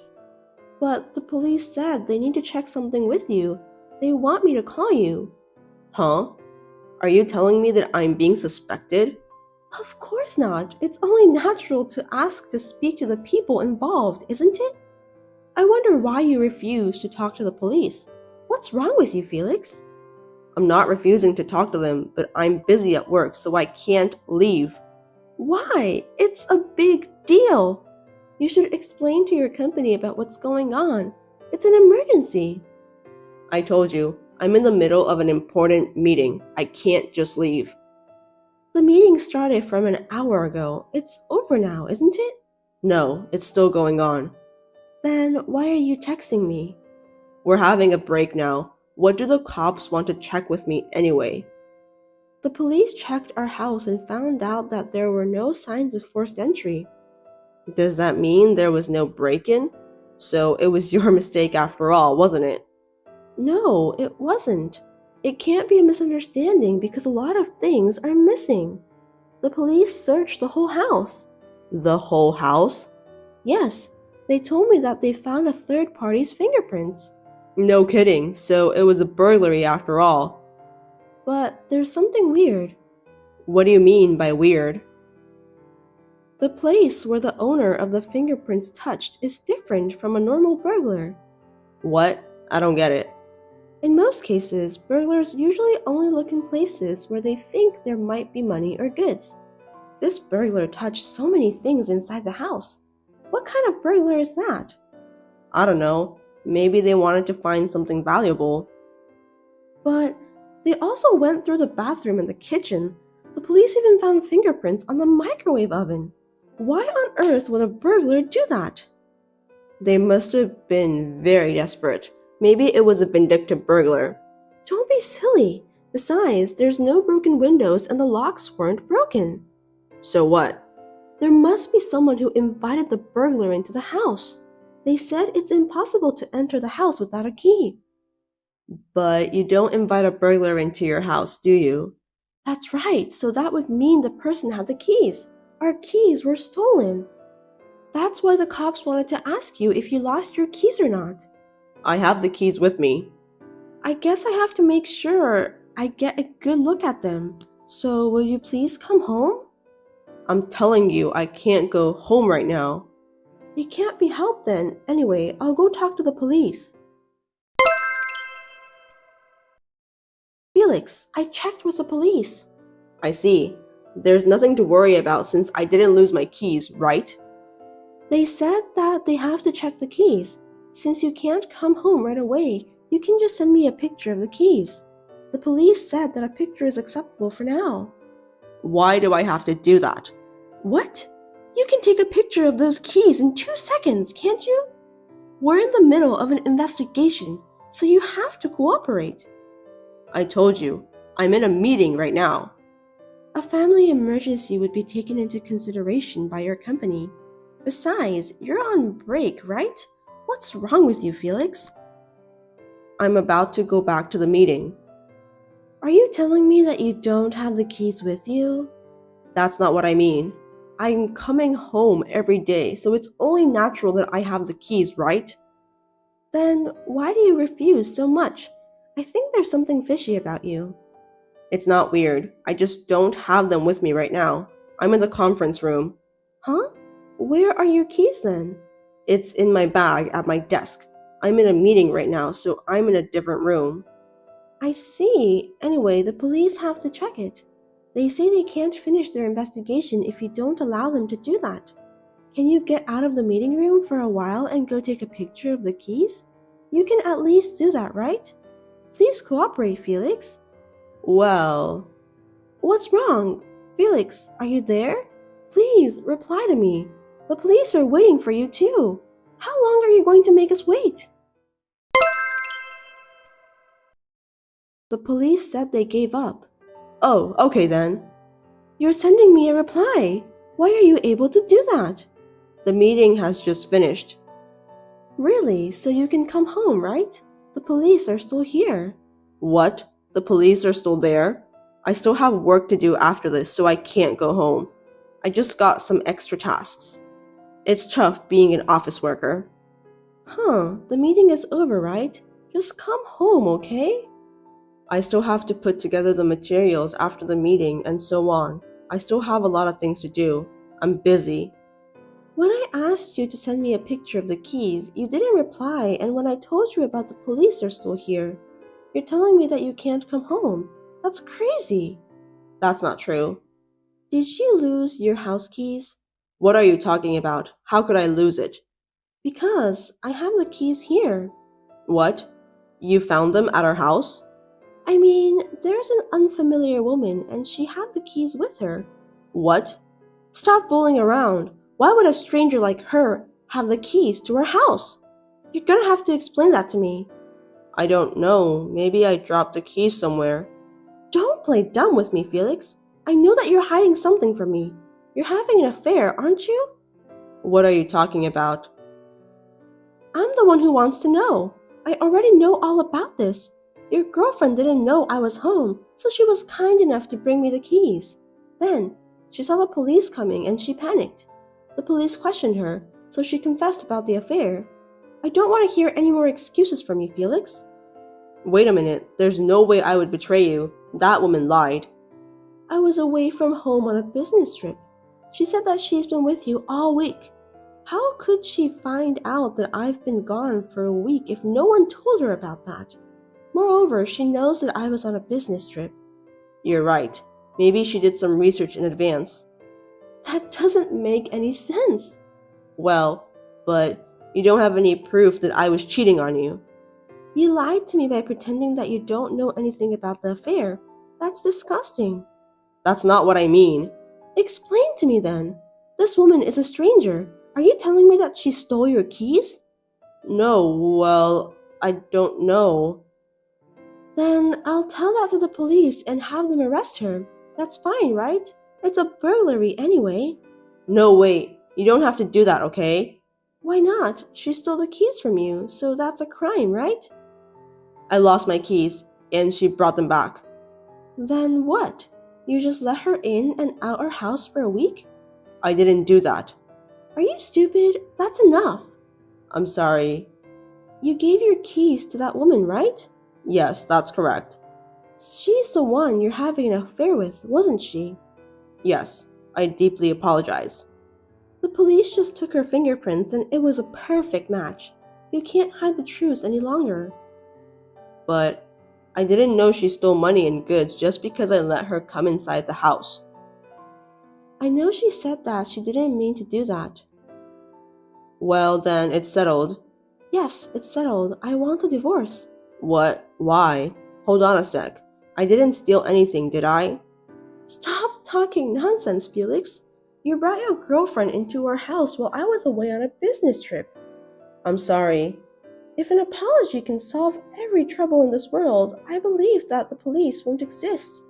But the police said they need to check something with you. They want me to call you. Huh? Are you telling me that I'm being suspected? Of course not. It's only natural to ask to speak to the people involved, isn't it? I wonder why you refuse to talk to the police. What's wrong with you, Felix? I'm not refusing to talk to them, but I'm busy at work, so I can't leave. Why? It's a big deal. You should explain to your company about what's going on. It's an emergency. I told you, I'm in the middle of an important meeting. I can't just leave. The meeting started from an hour ago. It's over now, isn't it? No, it's still going on. Then why are you texting me? We're having a break now. What do the cops want to check with me anyway? The police checked our house and found out that there were no signs of forced entry. Does that mean there was no break-in? So it was your mistake after all, wasn't it? No, it wasn't. It can't be a misunderstanding because a lot of things are missing. The police searched the whole house. The whole house? Yes, they told me that they found a third party's fingerprints. No kidding, so it was a burglary after all. But there's something weird. What do you mean by weird? The place where the owner of the fingerprints touched is different from a normal burglar. What? I don't get it. In most cases, burglars usually only look in places where they think there might be money or goods. This burglar touched so many things inside the house. What kind of burglar is that? I don't know. Maybe they wanted to find something valuable. But they also went through the bathroom and the kitchen. The police even found fingerprints on the microwave oven. Why on earth would a burglar do that? They must have been very desperate. Maybe it was a vindictive burglar. Don't be silly. Besides, there's no broken windows and the locks weren't broken. So what? There must be someone who invited the burglar into the house. They said it's impossible to enter the house without a key. But you don't invite a burglar into your house, do you? That's right, so that would mean the person had the keys. Our keys were stolen. That's why the cops wanted to ask you if you lost your keys or not. I have the keys with me. I guess I have to make sure I get a good look at them. So will you please come home? I'm telling you, I can't go home right now. It can't be helped then. Anyway, I'll go talk to the police. Felix, I checked with the police. I see. There's nothing to worry about since I didn't lose my keys, right? They said that they have to check the keys. Since you can't come home right away, you can just send me a picture of the keys. The police said that a picture is acceptable for now. Why do I have to do that? What? You can take a picture of those keys in 2 seconds, can't you? We're in the middle of an investigation, so you have to cooperate. I told you, I'm in a meeting right now. A family emergency would be taken into consideration by your company. Besides, you're on break, right? What's wrong with you, Felix? I'm about to go back to the meeting. Are you telling me that you don't have the keys with you? That's not what I mean. I'm coming home every day, so it's only natural that I have the keys, right? Then why do you refuse so much? I think there's something fishy about you. It's not weird. I just don't have them with me right now. I'm in the conference room. Huh? Where are your keys then? It's in my bag at my desk. I'm in a meeting right now, so I'm in a different room. I see. Anyway, the police have to check it. They say they can't finish their investigation if you don't allow them to do that. Can you get out of the meeting room for a while and go take a picture of the keys? You can at least do that, right? Please cooperate, Felix. Well... What's wrong? Felix, are you there? Please, reply to me. The police are waiting for you too. How long are you going to make us wait? The police said they gave up. Oh, okay then. You're sending me a reply. Why are you able to do that? The meeting has just finished. Really? So you can come home, right? The police are still here. What? The police are still there? I still have work to do after this, so I can't go home. I just got some extra tasks. It's tough being an office worker. The meeting is over, right? Just come home, okay? I still have to put together the materials after the meeting and so on. I still have a lot of things to do. I'm busy. When I asked you to send me a picture of the keys, you didn't reply, and when I told you about the police are still here, you're telling me that you can't come home. That's crazy. That's not true. Did you lose your house keys? What are you talking about? How could I lose it? Because I have the keys here. What? You found them at our house? I mean, there's an unfamiliar woman and she had the keys with her. What? Stop fooling around. Why would a stranger like her have the keys to her house? You're gonna have to explain that to me. I don't know. Maybe I dropped the keys somewhere. Don't play dumb with me, Felix. I know that you're hiding something from me. You're having an affair, aren't you? What are you talking about? I'm the one who wants to know. I already know all about this. Your girlfriend didn't know I was home, so she was kind enough to bring me the keys. Then, she saw the police coming and she panicked. The police questioned her, so she confessed about the affair. I don't want to hear any more excuses from you, Felix. Wait a minute. There's no way I would betray you. That woman lied. I was away from home on a business trip. She said that she's been with you all week. How could she find out that I've been gone for a week if no one told her about that? Moreover, she knows that I was on a business trip. You're right. Maybe she did some research in advance. That doesn't make any sense. Well, but you don't have any proof that I was cheating on you. You lied to me by pretending that you don't know anything about the affair. That's disgusting. That's not what I mean. Explain to me then. This woman is a stranger. Are you telling me that she stole your keys? No, well, I don't know. Then I'll tell that to the police and have them arrest her. That's fine, right? It's a burglary anyway. No, wait. You don't have to do that, okay? Why not? She stole the keys from you, so that's a crime, right? I lost my keys, and she brought them back. Then what? You just let her in and out our house for a week? I didn't do that. Are you stupid? That's enough. I'm sorry. You gave your keys to that woman, right? Yes, that's correct. She's the one you're having an affair with, wasn't she? Yes, I deeply apologize. The police just took her fingerprints and it was a perfect match. You can't hide the truth any longer. But I didn't know she stole money and goods just because I let her come inside the house. I know she said that she didn't mean to do that. Well, then it's settled. Yes, it's settled. I want a divorce. What? Why? Hold on a sec. I didn't steal anything, did I? Stop talking nonsense, Felix. You brought your girlfriend into our house while I was away on a business trip. I'm sorry. If an apology can solve every trouble in this world, I believe that the police won't exist.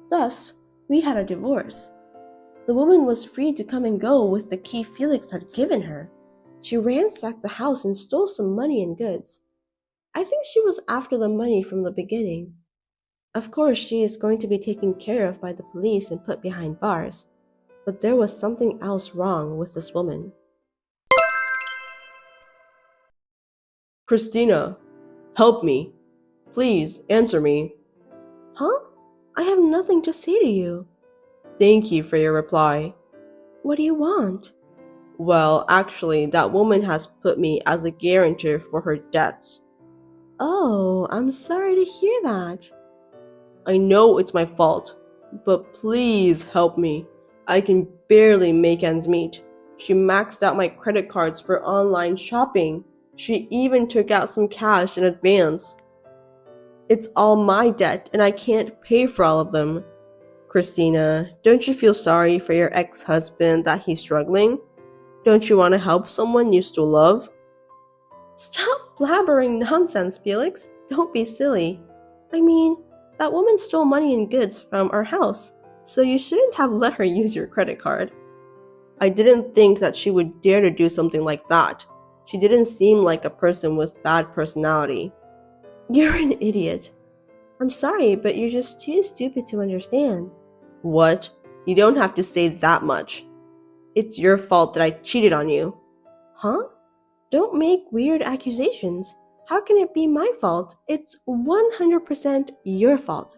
Thus, we had a divorce. The woman was free to come and go with the key Felix had given her. She ransacked the house and stole some money and goods. I think she was after the money from the beginning. Of course, she is going to be taken care of by the police and put behind bars. But there was something else wrong with this woman. Christina, help me. Please, answer me. Huh? I have nothing to say to you. Thank you for your reply. What do you want? Well, actually, that woman has put me as a guarantor for her debts. Oh, I'm sorry to hear that. I know it's my fault, but please help me. I can barely make ends meet. She maxed out my credit cards for online shopping. She even took out some cash in advance. It's all my debt, and I can't pay for all of them. Christina, don't you feel sorry for your ex-husband that he's struggling? Don't you want to help someone you still love? Stop blabbering nonsense, Felix. Don't be silly. I mean, that woman stole money and goods from our house, so you shouldn't have let her use your credit card. I didn't think that she would dare to do something like that. She didn't seem like a person with bad personality. You're an idiot. I'm sorry, but you're just too stupid to understand. What? You don't have to say that much. It's your fault that I cheated on you. Huh? Don't make weird accusations. How can it be my fault? It's 100% your fault.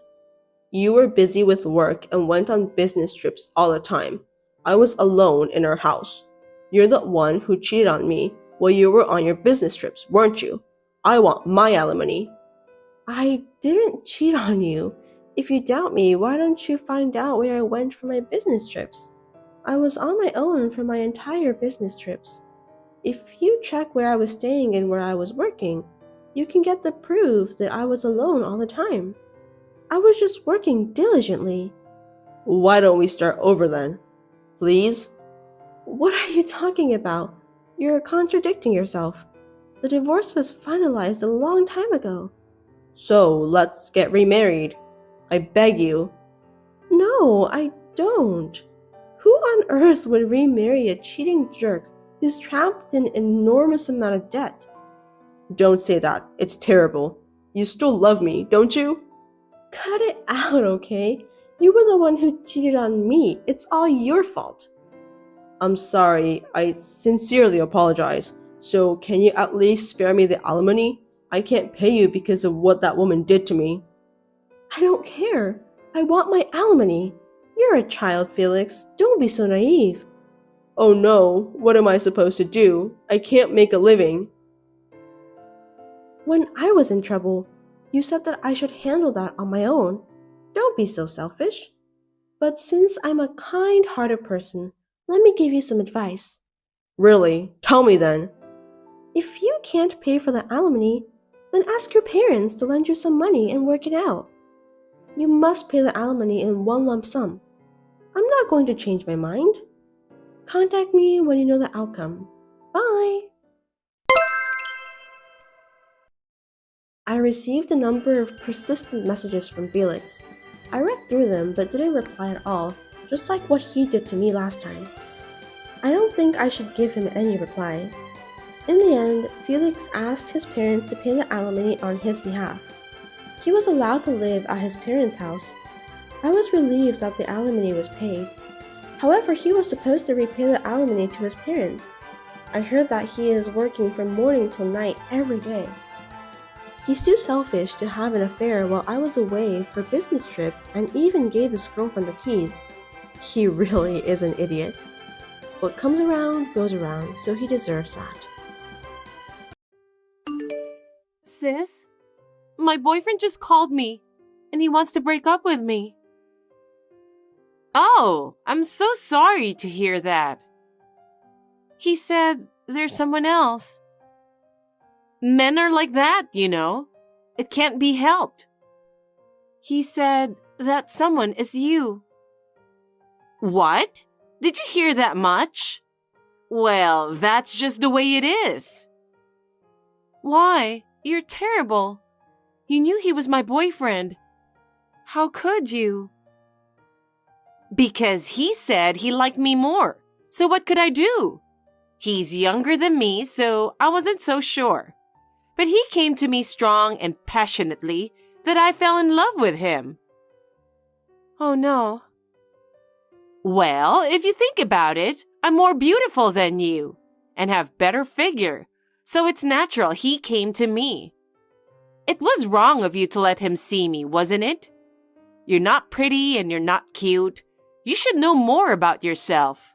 You were busy with work and went on business trips all the time. I was alone in our house. You're the one who cheated on me while you were on your business trips, weren't you? I want my alimony. I didn't cheat on you. If you doubt me, why don't you find out where I went for my business trips? I was on my own for my entire business trips. If you check where I was staying and where I was working, you can get the proof that I was alone all the time. I was just working diligently. Why don't we start over then? Please? What are you talking about? You're contradicting yourself. The divorce was finalized a long time ago. So, let's get remarried. I beg you. No, I don't. Who on earth would remarry a cheating jerk who's trapped in an enormous amount of debt? Don't say that. It's terrible. You still love me, don't you? Cut it out, okay? You were the one who cheated on me. It's all your fault. I'm sorry. I sincerely apologize. So, can you at least spare me the alimony? I can't pay you because of what that woman did to me. I don't care. I want my alimony. You're a child, Felix. Don't be so naive. Oh no, what am I supposed to do? I can't make a living. When I was in trouble, you said that I should handle that on my own. Don't be so selfish. But since I'm a kind-hearted person, let me give you some advice. Really? Tell me then. If you can't pay for the alimony, then ask your parents to lend you some money and work it out. You must pay the alimony in one lump sum. I'm not going to change my mind. Contact me when you know the outcome. Bye! I received a number of persistent messages from Felix. I read through them but didn't reply at all, just like what he did to me last time. I don't think I should give him any reply. In the end, Felix asked his parents to pay the alimony on his behalf. He was allowed to live at his parents' house. I was relieved that the alimony was paid. However, he was supposed to repay the alimony to his parents. I heard that he is working from morning till night every day. He's too selfish to have an affair while I was away for a business trip and even gave his girlfriend the keys. He really is an idiot. What comes around goes around, so he deserves that. Sis, My boyfriend just called me, and he wants to break up with me. Oh, I'm so sorry to hear that. He said there's someone else. Men are like that, you know. It can't be helped. He said that someone is you. What? Did you hear that much? Well, that's just the way it is. Why? You're terrible. You knew he was my boyfriend. How could you? Because he said he liked me more. So what could I do? He's younger than me, so I wasn't so sure. But he came to me strong and passionately that I fell in love with him. Oh no. Well, if you think about it, I'm more beautiful than you and have better figure, so it's natural he came to me. It was wrong of you to let him see me, wasn't it? You're not pretty and you're not cute. You should know more about yourself.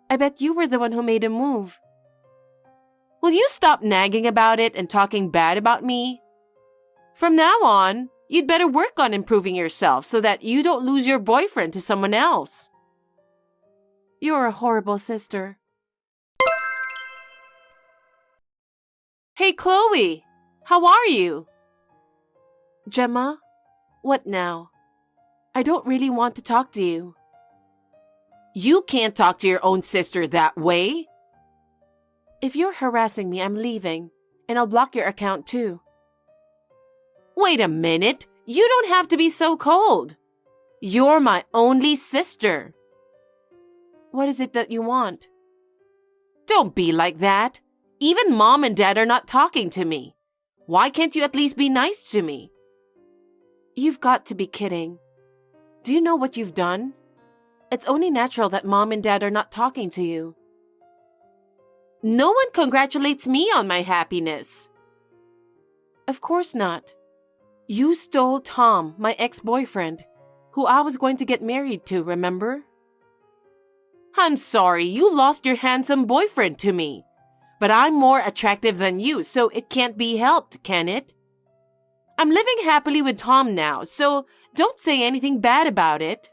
I bet you were the one who made a move. Will you stop nagging about it and talking bad about me? From now on, you'd better work on improving yourself so that you don't lose your boyfriend to someone else. You're a horrible sister. Hey, Chloe, how are you? Gemma, what now? I don't really want to talk to you. You can't talk to your own sister that way. If you're harassing me, I'm leaving, and I'll block your account too. Wait a minute. You don't have to be so cold. You're my only sister. What is it that you want? Don't be like that. Even Mom and Dad are not talking to me. Why can't you at least be nice to me? You've got to be kidding. Do you know what you've done? It's only natural that Mom and Dad are not talking to you. No one congratulates me on my happiness. Of course not. You stole Tom, my ex-boyfriend, who I was going to get married to, remember? I'm sorry you lost your handsome boyfriend to me. But I'm more attractive than you, so it can't be helped, can it? I'm living happily with Tom now, so don't say anything bad about it.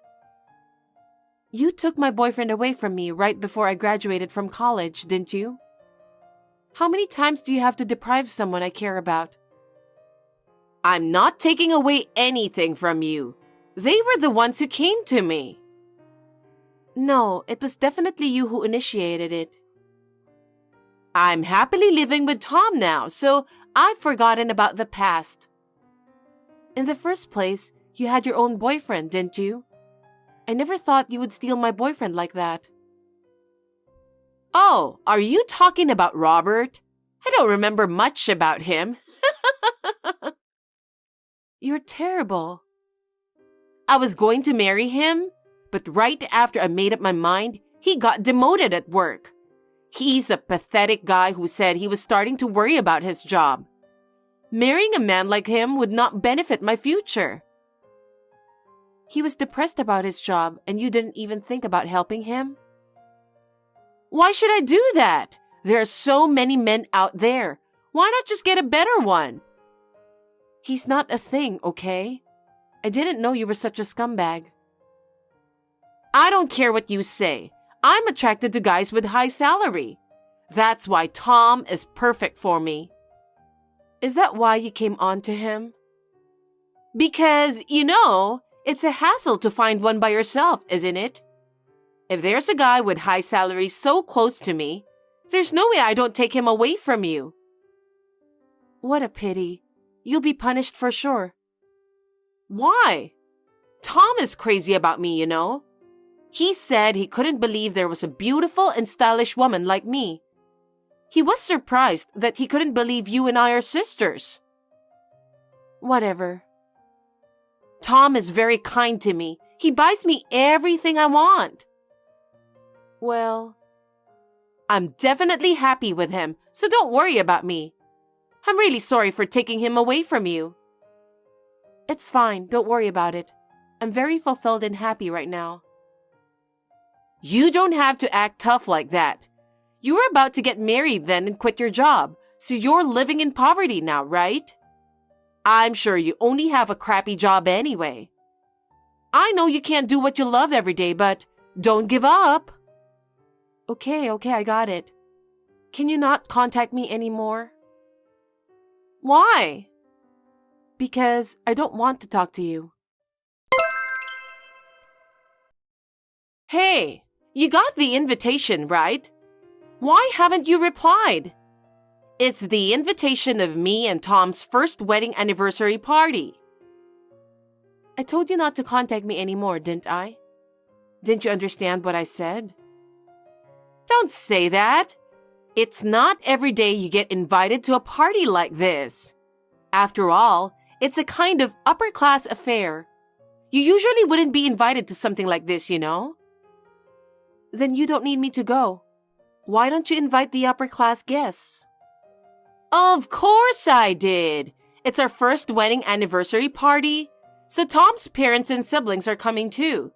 You took my boyfriend away from me right before I graduated from college, didn't you? How many times do you have to deprive someone I care about? I'm not taking away anything from you. They were the ones who came to me. No, it was definitely you who initiated it. I'm happily living with Tom now, so I've forgotten about the past. In the first place, you had your own boyfriend, didn't you? I never thought you would steal my boyfriend like that. Oh, are you talking about Robert? I don't remember much about him. You're terrible. I was going to marry him, but right after I made up my mind, he got demoted at work. He's a pathetic guy who said he was starting to worry about his job. Marrying a man like him would not benefit my future. He was depressed about his job and you didn't even think about helping him? Why should I do that? There are so many men out there. Why not just get a better one? He's not a thing, okay? I didn't know you were such a scumbag. I don't care what you say. I'm attracted to guys with high salary. That's why Tom is perfect for me. Is that why you came on to him? Because, it's a hassle to find one by yourself, isn't it? If there's a guy with high salary so close to me, there's no way I don't take him away from you. What a pity. You'll be punished for sure. Why? Tom is crazy about me, He said he couldn't believe there was a beautiful and stylish woman like me. He was surprised that he couldn't believe you and I are sisters. Whatever. Tom is very kind to me. He buys me everything I want. Well, I'm definitely happy with him, so don't worry about me. I'm really sorry for taking him away from you. It's fine, don't worry about it. I'm very fulfilled and happy right now. You don't have to act tough like that. You were about to get married then and quit your job, so you're living in poverty now, right? I'm sure you only have a crappy job anyway. I know you can't do what you love every day, but don't give up. Okay, I got it. Can you not contact me anymore? Why? Because I don't want to talk to you. Hey, you got the invitation, right? Why haven't you replied? It's the invitation of me and Tom's first wedding anniversary party. I told you not to contact me anymore, didn't I? Didn't you understand what I said? Don't say that. It's not every day you get invited to a party like this. After all, it's a kind of upper-class affair. You usually wouldn't be invited to something like this, you know? Then you don't need me to go. Why don't you invite the upper-class guests? Of course I did. It's our first wedding anniversary party, so Tom's parents and siblings are coming too.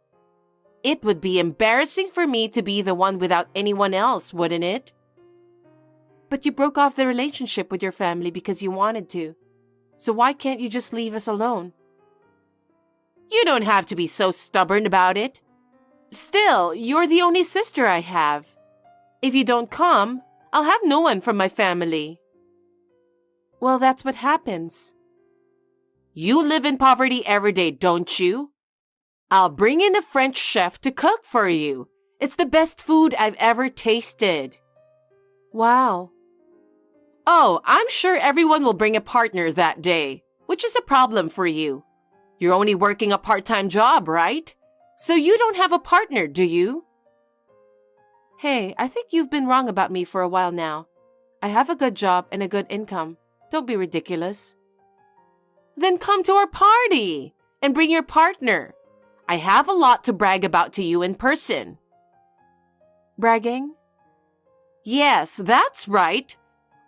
It would be embarrassing for me to be the one without anyone else, wouldn't it? But you broke off the relationship with your family because you wanted to. So why can't you just leave us alone? You don't have to be so stubborn about it. Still, you're the only sister I have. If you don't come, I'll have no one from my family. Well, that's what happens. You live in poverty every day, don't you? I'll bring in a French chef to cook for you. It's the best food I've ever tasted. Wow. Oh, I'm sure everyone will bring a partner that day, which is a problem for you. You're only working a part-time job, right? So you don't have a partner, do you? Hey, I think you've been wrong about me for a while now. I have a good job and a good income. Don't be ridiculous. Then come to our party and bring your partner. I have a lot to brag about to you in person. Bragging? Yes, that's right.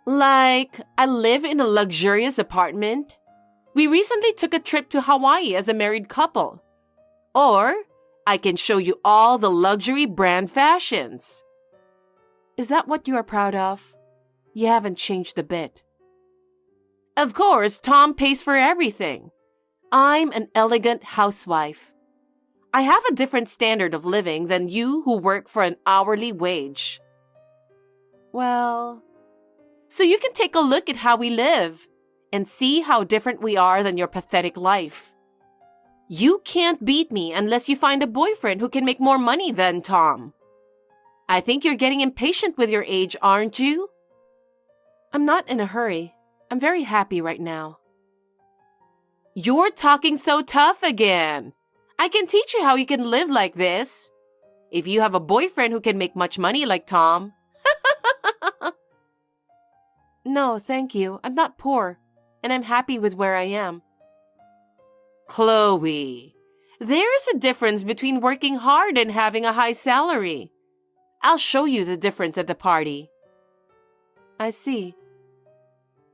Like, I live in a luxurious apartment. We recently took a trip to Hawaii as a married couple. Or, I can show you all the luxury brand fashions. Is that what you are proud of? You haven't changed a bit. Of course, Tom pays for everything. I'm an elegant housewife. I have a different standard of living than you who work for an hourly wage. Well, so you can take a look at how we live and see how different we are than your pathetic life. You can't beat me unless you find a boyfriend who can make more money than Tom. I think you're getting impatient with your age, aren't you? I'm not in a hurry. I'm very happy right now. You're talking so tough again. I can teach you how you can live like this. If you have a boyfriend who can make much money like Tom. No, thank you. I'm not poor, and I'm happy with where I am. Chloe, there's a difference between working hard and having a high salary. I'll show you the difference at the party. I see.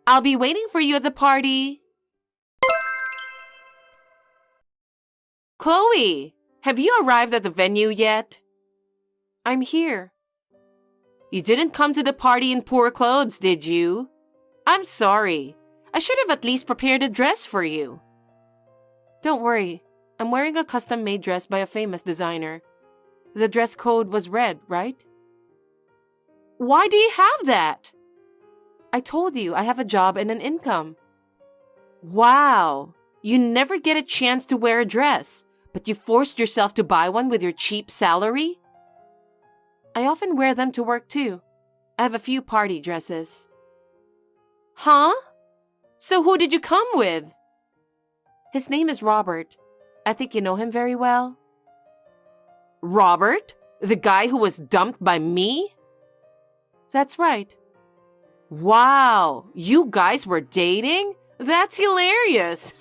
I'll be waiting for you at the party. Chloe, have you arrived at the venue yet? I'm here. You didn't come to the party in poor clothes, did you? I'm sorry. I should have at least prepared a dress for you. Don't worry. I'm wearing a custom-made dress by a famous designer. The dress code was red, right? Why do you have that? I told you I have a job and an income. Wow. You never get a chance to wear a dress, but you forced yourself to buy one with your cheap salary? I often wear them to work too. I have a few party dresses. Huh? So who did you come with? His name is Robert. I think you know him very well. Robert? The guy who was dumped by me? That's right. Wow, you guys were dating? That's hilarious.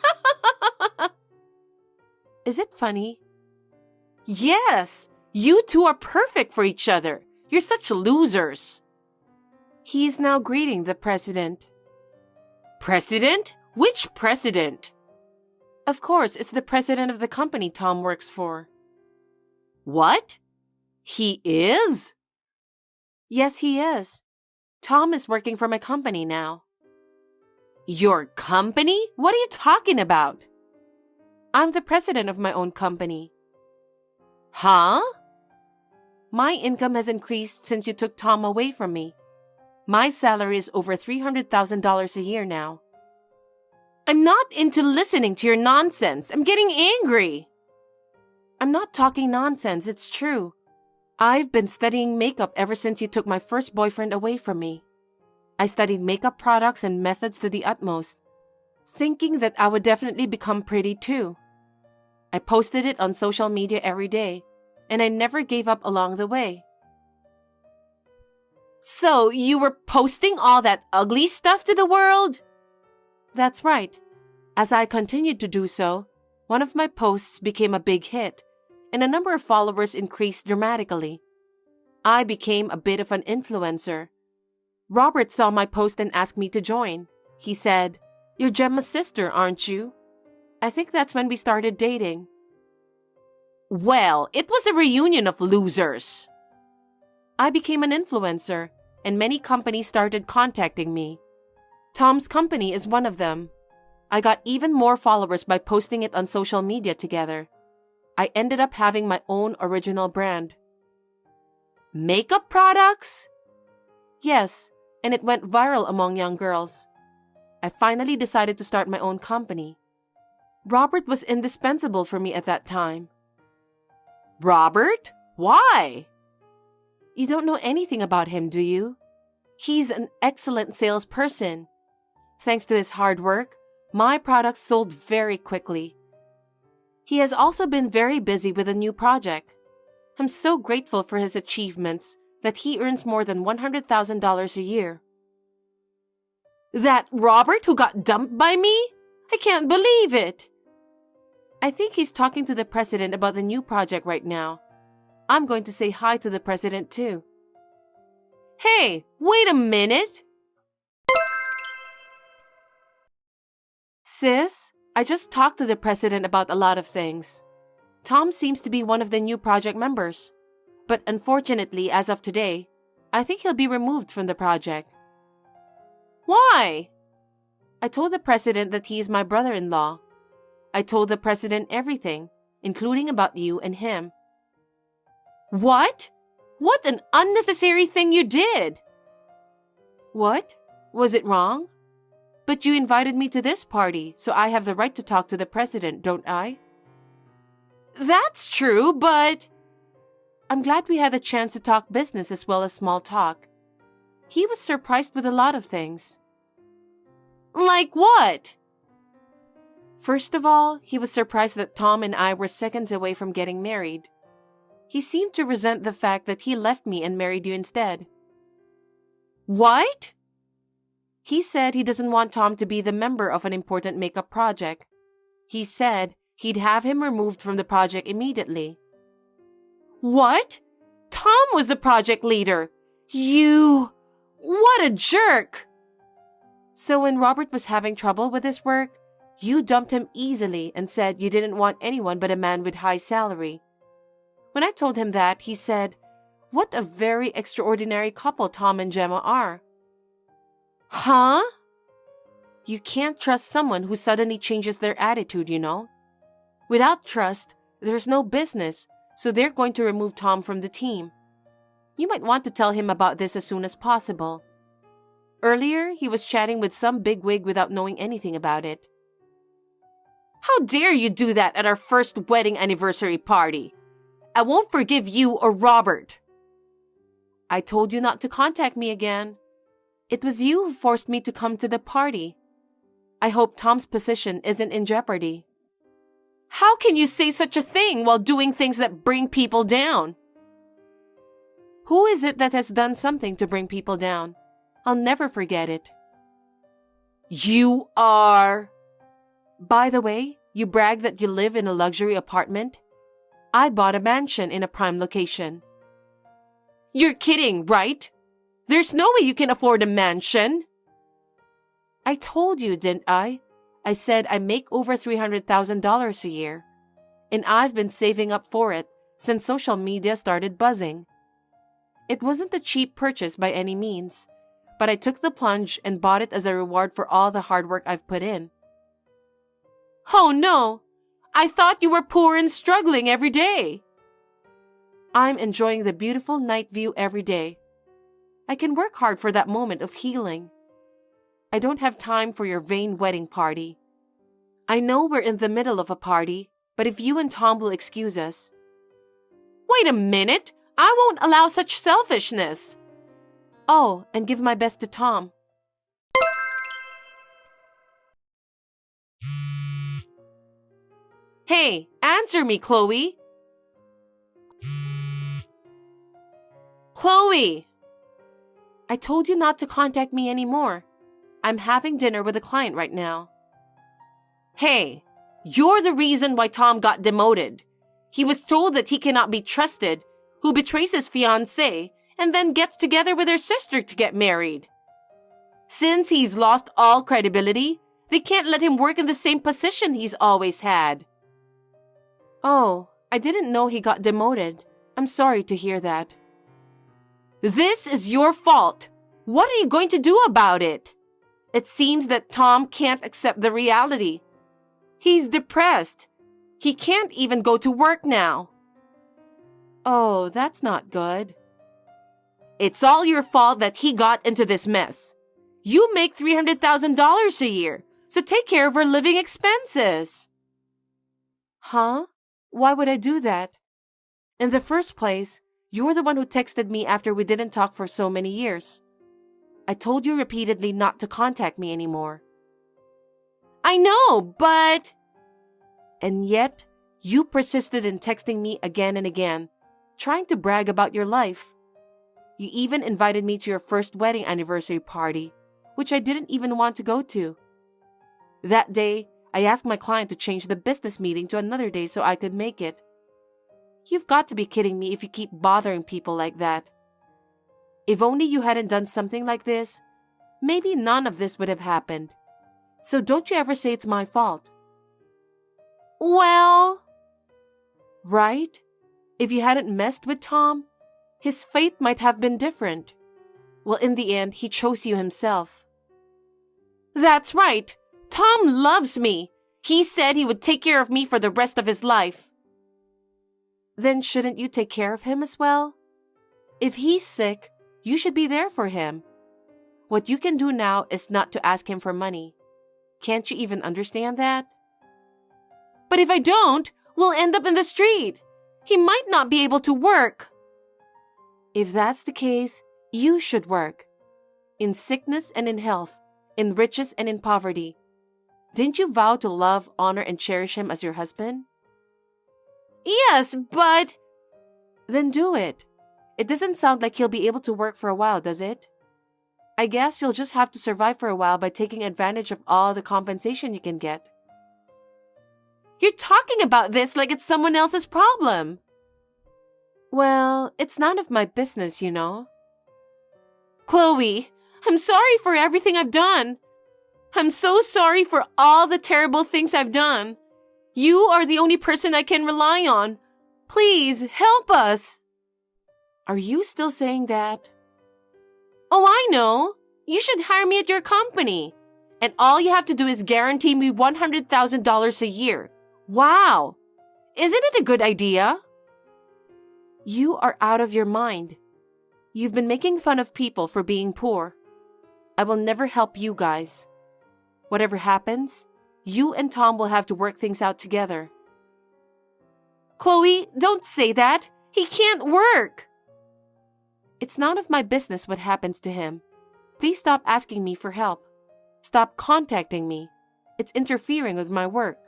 Is it funny? Yes, you two are perfect for each other. You're such losers. He is now greeting the president. President? Which president? Of course, it's the president of the company Tom works for. What? He is? Yes, he is. Tom is working for my company now. Your company? What are you talking about? I'm the president of my own company. Huh? My income has increased since you took Tom away from me. My salary is over $300,000 a year now. I'm not into listening to your nonsense. I'm getting angry. I'm not talking nonsense, it's true. I've been studying makeup ever since you took my first boyfriend away from me. I studied makeup products and methods to the utmost, thinking that I would definitely become pretty too. I posted it on social media every day, and I never gave up along the way. So, you were posting all that ugly stuff to the world? That's right. As I continued to do so, one of my posts became a big hit, and a number of followers increased dramatically. I became a bit of an influencer. Robert saw my post and asked me to join. He said, "You're Gemma's sister, aren't you?" I think that's when we started dating. Well, it was a reunion of losers. I became an influencer, and many companies started contacting me. Tom's company is one of them. I got even more followers by posting it on social media together. I ended up having my own original brand. Makeup products? Yes, and it went viral among young girls. I finally decided to start my own company. Robert was indispensable for me at that time. Robert? Why? You don't know anything about him, do you? He's an excellent salesperson. Thanks to his hard work, my products sold very quickly. He has also been very busy with a new project. I'm so grateful for his achievements that he earns more than $100,000 a year. That Robert who got dumped by me? I can't believe it. I think he's talking to the president about the new project right now. I'm going to say hi to the president too. Hey, wait a minute. Sis, I just talked to the president about a lot of things. Tom seems to be one of the new project members. But unfortunately, as of today, I think he'll be removed from the project. Why? I told the president that he is my brother-in-law. I told the president everything, including about you and him. What? What an unnecessary thing you did! What? Was it wrong? But you invited me to this party, so I have the right to talk to the president, don't I? That's true, but... I'm glad we had the chance to talk business as well as small talk. He was surprised with a lot of things. Like what? First of all, he was surprised that Tom and I were seconds away from getting married. He seemed to resent the fact that he left me and married you instead. What? He said he doesn't want Tom to be the member of an important makeup project. He said he'd have him removed from the project immediately. What? Tom was the project leader. You... What a jerk! So when Robert was having trouble with his work, you dumped him easily and said you didn't want anyone but a man with high salary. When I told him that, he said, "What a very extraordinary couple Tom and Gemma are." Huh? You can't trust someone who suddenly changes their attitude, you know. Without trust, there's no business, so they're going to remove Tom from the team. You might want to tell him about this as soon as possible. Earlier, he was chatting with some bigwig without knowing anything about it. How dare you do that at our first wedding anniversary party? I won't forgive you or Robert. I told you not to contact me again. It was you who forced me to come to the party. I hope Tom's position isn't in jeopardy. How can you say such a thing while doing things that bring people down? Who is it that has done something to bring people down? I'll never forget it. You are... By the way, you brag that you live in a luxury apartment. I bought a mansion in a prime location. You're kidding, right? There's no way you can afford a mansion. I told you, didn't I? I said I make over $300,000 a year. And I've been saving up for it since social media started buzzing. It wasn't a cheap purchase by any means, but I took the plunge and bought it as a reward for all the hard work I've put in. Oh no! I thought you were poor and struggling every day. I'm enjoying the beautiful night view every day. I can work hard for that moment of healing. I don't have time for your vain wedding party. I know we're in the middle of a party, but if you and Tom will excuse us... Wait a minute! I won't allow such selfishness! Oh, and give my best to Tom. Hey, answer me, Chloe! Chloe! I told you not to contact me anymore. I'm having dinner with a client right now. Hey, you're the reason why Tom got demoted. He was told that he cannot be trusted, who betrays his fiancée and then gets together with her sister to get married. Since he's lost all credibility, they can't let him work in the same position he's always had. Oh, I didn't know he got demoted. I'm sorry to hear that. This is your fault. What are you going to do about it? It seems that Tom can't accept the reality. He's depressed. He can't even go to work now. Oh, that's not good. It's all your fault that he got into this mess. You make $300,000 a year, so take care of her living expenses. Huh? Why would I do that? In the first place, you're the one who texted me after we didn't talk for so many years. I told you repeatedly not to contact me anymore. I know, but... And yet, you persisted in texting me again and again, trying to brag about your life. You even invited me to your first wedding anniversary party, which I didn't even want to go to. That day, I asked my client to change the business meeting to another day so I could make it. You've got to be kidding me if you keep bothering people like that. If only you hadn't done something like this, maybe none of this would have happened. So don't you ever say it's my fault. Well... Right? If you hadn't messed with Tom, his fate might have been different. Well, in the end, he chose you himself. That's right. Tom loves me. He said he would take care of me for the rest of his life. Then shouldn't you take care of him as well? If he's sick, you should be there for him. What you can do now is not to ask him for money. Can't you even understand that? But if I don't, we'll end up in the street. He might not be able to work. If that's the case, you should work. In sickness and in health, in riches and in poverty. Didn't you vow to love, honor, and cherish him as your husband? Yes, but... Then do it. It doesn't sound like he'll be able to work for a while, does it? I guess you'll just have to survive for a while by taking advantage of all the compensation you can get. You're talking about this like it's someone else's problem. Well, it's none of my business, you know. Chloe, I'm sorry for everything I've done. I'm so sorry for all the terrible things I've done. You are the only person I can rely on. Please, help us. Are you still saying that? Oh, I know. You should hire me at your company. And all you have to do is guarantee me $100,000 a year. Wow! Isn't it a good idea? You are out of your mind. You've been making fun of people for being poor. I will never help you guys. Whatever happens, you and Tom will have to work things out together. Chloe, don't say that. He can't work. It's none of my business what happens to him. Please stop asking me for help. Stop contacting me. It's interfering with my work.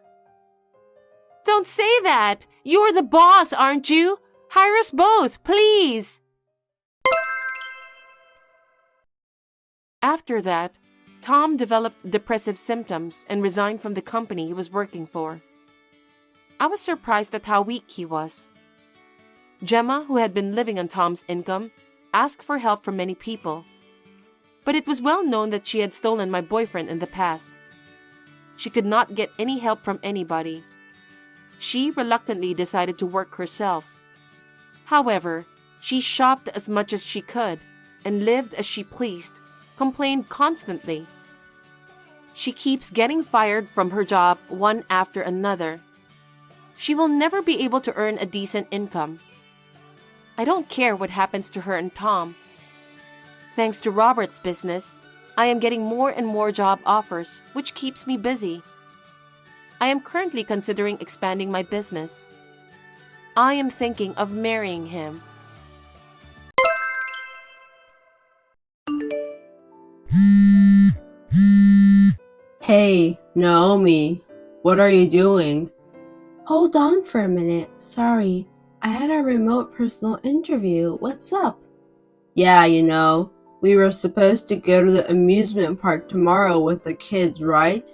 Don't say that! You're the boss, aren't you? Hire us both, please! After that, Tom developed depressive symptoms and resigned from the company he was working for. I was surprised at how weak he was. Gemma, who had been living on Tom's income, asked for help from many people. But it was well known that she had stolen my boyfriend in the past. She could not get any help from anybody. She reluctantly decided to work herself. However, she shopped as much as she could and lived as she pleased, complain constantly. She keeps getting fired from her job one after another. She will never be able to earn a decent income. I don't care what happens to her and Tom. Thanks to Robert's business, I am getting more and more job offers, which keeps me busy. I am currently considering expanding my business. I am thinking of marrying him. Hey, Naomi, what are you doing? Hold on for a minute. Sorry, I had a remote personal interview. What's up? Yeah, we were supposed to go to the amusement park tomorrow with the kids, right?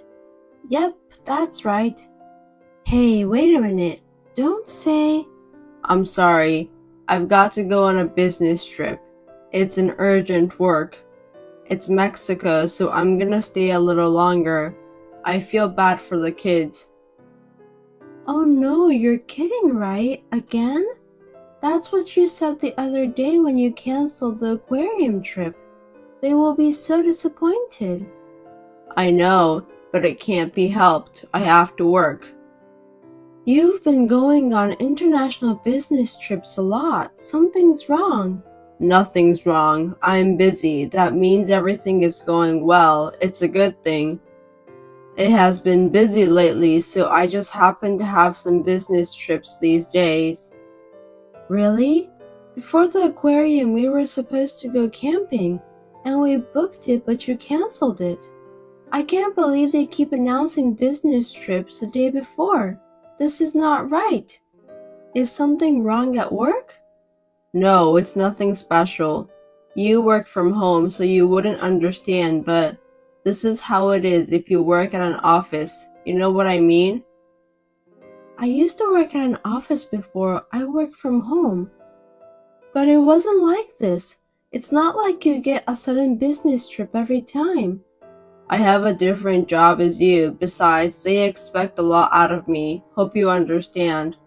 Yep, that's right. Hey, wait a minute. Don't say... I'm sorry. I've got to go on a business trip. It's an urgent work. It's Mexico, so I'm gonna stay a little longer. I feel bad for the kids. Oh no, you're kidding, right? Again? That's what you said the other day when you canceled the aquarium trip. They will be so disappointed. I know, but it can't be helped. I have to work. You've been going on international business trips a lot. Something's wrong. Nothing's wrong. I'm busy. That means everything is going well. It's a good thing. It has been busy lately, so I just happen to have some business trips these days. Really? Before the aquarium, we were supposed to go camping, and we booked it, but you canceled it. I can't believe they keep announcing business trips the day before. This is not right. Is something wrong at work? No, it's nothing special. You work from home, so you wouldn't understand, but this is how it is if you work at an office. You know what I mean? I used to work at an office before I worked from home. But it wasn't like this. It's not like you get a sudden business trip every time. I have a different job as you. Besides, they expect a lot out of me. Hope you understand.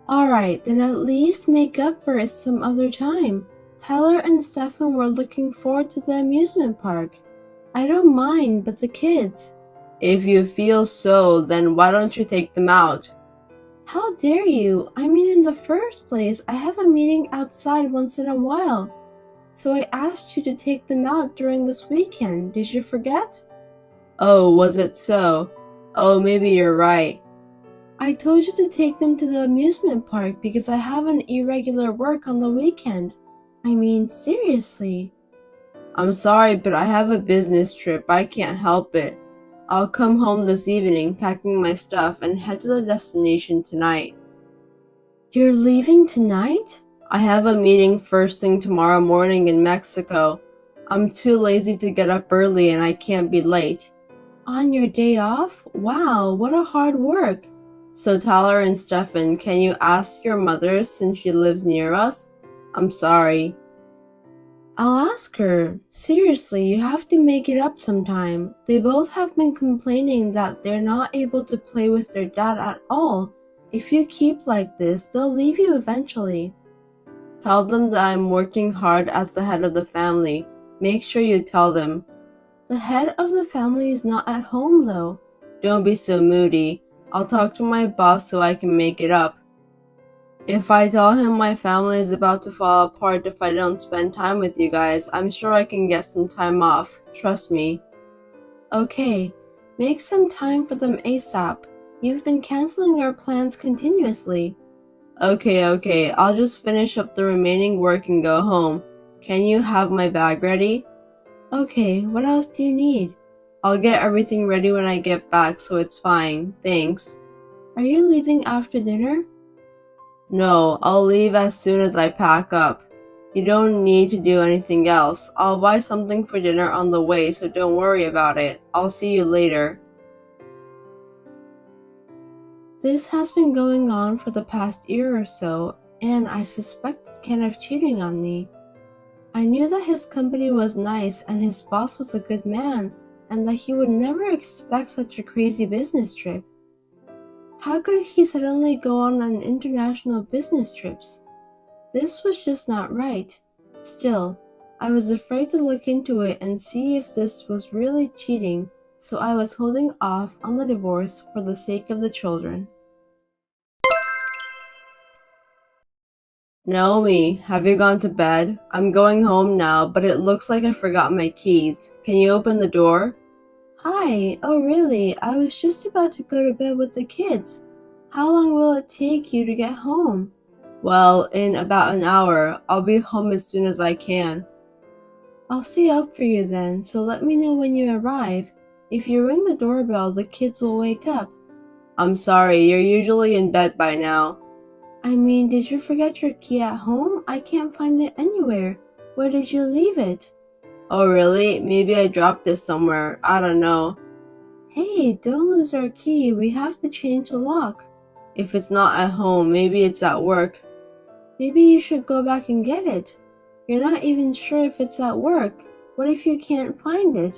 Alright, then at least make up for it some other time. Tyler and Stefan were looking forward to the amusement park. I don't mind, but the kids. If you feel so, then why don't you take them out? How dare you? I mean, in the first place, I have a meeting outside once in a while. So I asked you to take them out during this weekend. Did you forget? Oh, was it so? Oh, maybe you're right. I told you to take them to the amusement park because I have an irregular work on the weekend. I mean, seriously. I'm sorry, but I have a business trip. I can't help it. I'll come home this evening, packing my stuff, and head to the destination tonight. You're leaving tonight? I have a meeting first thing tomorrow morning in Mexico. I'm too lazy to get up early and I can't be late. On your day off? Wow, what a hard work. So Tyler and Stefan, can you ask your mother since she lives near us? I'm sorry. I'll ask her. Seriously, you have to make it up sometime. They both have been complaining that they're not able to play with their dad at all. If you keep like this, they'll leave you eventually. Tell them that I'm working hard as the head of the family. Make sure you tell them. The head of the family is not at home though. Don't be so moody. I'll talk to my boss so I can make it up. If I tell him my family is about to fall apart if I don't spend time with you guys, I'm sure I can get some time off. Trust me. Okay, make some time for them ASAP. You've been canceling your plans continuously. Okay, I'll just finish up the remaining work and go home. Can you have my bag ready? Okay, what else do you need? I'll get everything ready when I get back, so it's fine. Thanks. Are you leaving after dinner? No, I'll leave as soon as I pack up. You don't need to do anything else. I'll buy something for dinner on the way, so don't worry about it. I'll see you later. This has been going on for the past year or so, and I suspected Kenneth cheating on me. I knew that his company was nice and his boss was a good man, and that he would never expect such a crazy business trip. How could he suddenly go on international business trips? This was just not right. Still, I was afraid to look into it and see if this was really cheating, so I was holding off on the divorce for the sake of the children. Naomi, have you gone to bed? I'm going home now, but it looks like I forgot my keys. Can you open the door? Hi, oh really? I was just about to go to bed with the kids. How long will it take you to get home? Well, in about an hour. I'll be home as soon as I can. I'll stay up for you then, so let me know when you arrive. If you ring the doorbell, the kids will wake up. I'm sorry, you're usually in bed by now. I mean, did you forget your key at home? I can't find it anywhere. Where did you leave it? Oh really? Maybe I dropped it somewhere. I don't know. Hey, don't lose our key. We have to change the lock. If it's not at home, maybe it's at work. Maybe you should go back and get it. You're not even sure if it's at work. What if you can't find it?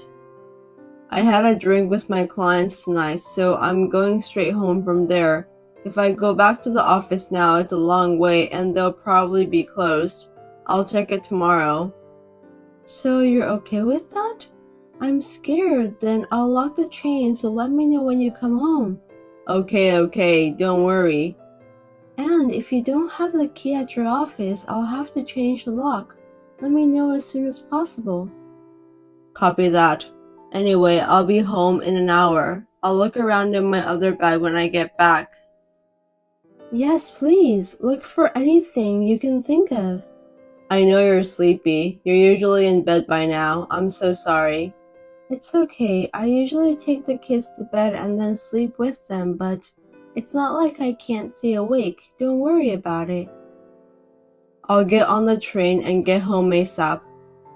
I had a drink with my clients tonight, so I'm going straight home from there. If I go back to the office now, it's a long way and they'll probably be closed. I'll check it tomorrow. So you're okay with that? I'm scared. Then I'll lock the chain, so let me know when you come home. Okay, don't worry. And if you don't have the key at your office, I'll have to change the lock. Let me know as soon as possible. Copy that. Anyway, I'll be home in an hour. I'll look around in my other bag when I get back. Yes, please. Look for anything you can think of. I know you're sleepy. You're usually in bed by now. I'm so sorry. It's okay. I usually take the kids to bed and then sleep with them, but it's not like I can't stay awake. Don't worry about it. I'll get on the train and get home ASAP.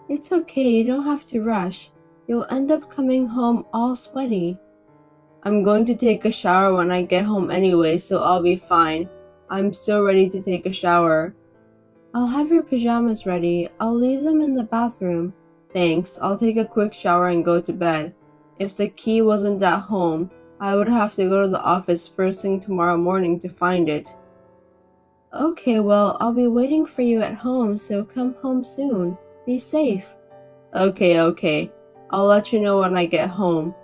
It's okay. You don't have to rush. You'll end up coming home all sweaty. I'm going to take a shower when I get home anyway, so I'll be fine. I'm so ready to take a shower. I'll have your pajamas ready. I'll leave them in the bathroom. Thanks. I'll take a quick shower and go to bed. If the key wasn't at home, I would have to go to the office first thing tomorrow morning to find it. Okay, well, I'll be waiting for you at home, so come home soon. Be safe. Okay. I'll let you know when I get home.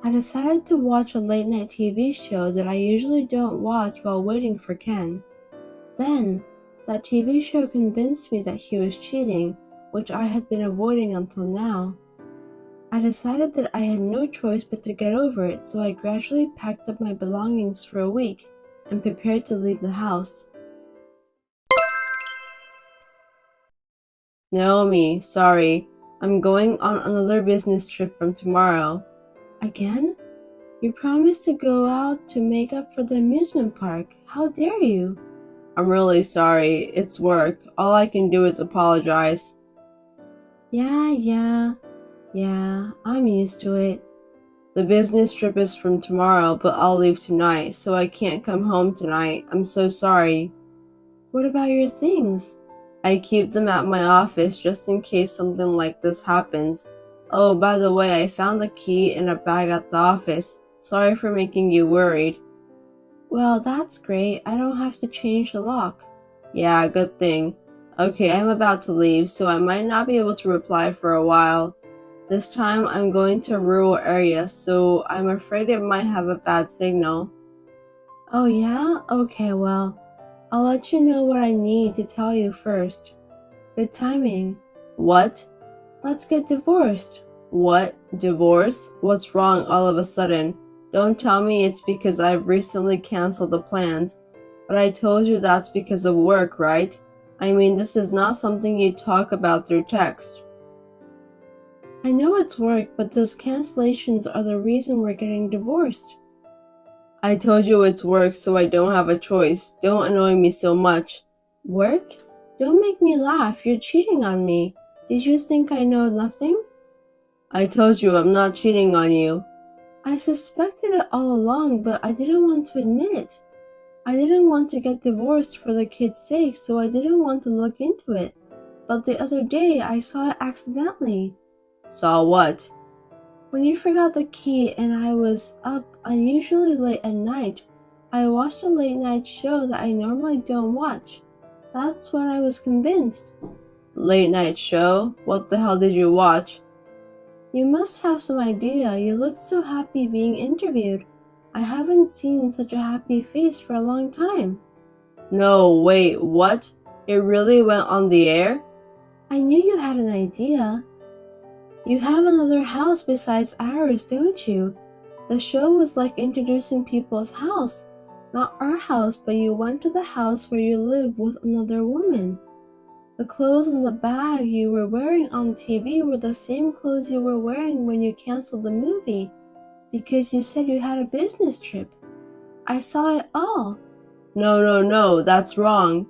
I decided to watch a late-night TV show that I usually don't watch while waiting for Ken. Then, that TV show convinced me that he was cheating, which I had been avoiding until now. I decided that I had no choice but to get over it, so I gradually packed up my belongings for a week and prepared to leave the house. Naomi, sorry. I'm going on another business trip from tomorrow. Again? You promised to go out to make up for the amusement park. How dare you? I'm really sorry. It's work. All I can do is apologize. Yeah, I'm used to it. The business trip is from tomorrow, but I'll leave tonight, so I can't come home tonight. I'm so sorry. What about your things? I keep them at my office just in case something like this happens. Oh, by the way, I found the key in a bag at the office. Sorry for making you worried. Well, that's great. I don't have to change the lock. Yeah, good thing. Okay, I'm about to leave, so I might not be able to reply for a while. This time I'm going to a rural area, so I'm afraid it might have a bad signal. Oh yeah? Okay, well, I'll let you know what I need to tell you first. Good timing. What? Let's get divorced. What? Divorce? What's wrong all of a sudden? Don't tell me it's because I've recently canceled the plans. But I told you that's because of work, right? I mean, this is not something you talk about through text. I know it's work, but those cancellations are the reason we're getting divorced. I told you it's work, so I don't have a choice. Don't annoy me so much. Work? Don't make me laugh. You're cheating on me. Did you think I know nothing? I told you I'm not cheating on you. I suspected it all along, but I didn't want to admit it. I didn't want to get divorced for the kids' sake, so I didn't want to look into it. But the other day, I saw it accidentally. Saw what? When you forgot the key and I was up unusually late at night, I watched a late night show that I normally don't watch. That's when I was convinced. Late night show? What the hell did you watch? You must have some idea. You looked so happy being interviewed. I haven't seen such a happy face for a long time. No, wait, what? It really went on the air? I knew you had an idea. You have another house besides ours, don't you? The show was like introducing people's house. Not our house, but you went to the house where you live with another woman. The clothes and the bag you were wearing on TV were the same clothes you were wearing when you canceled the movie, because you said you had a business trip. I saw it all. No, that's wrong.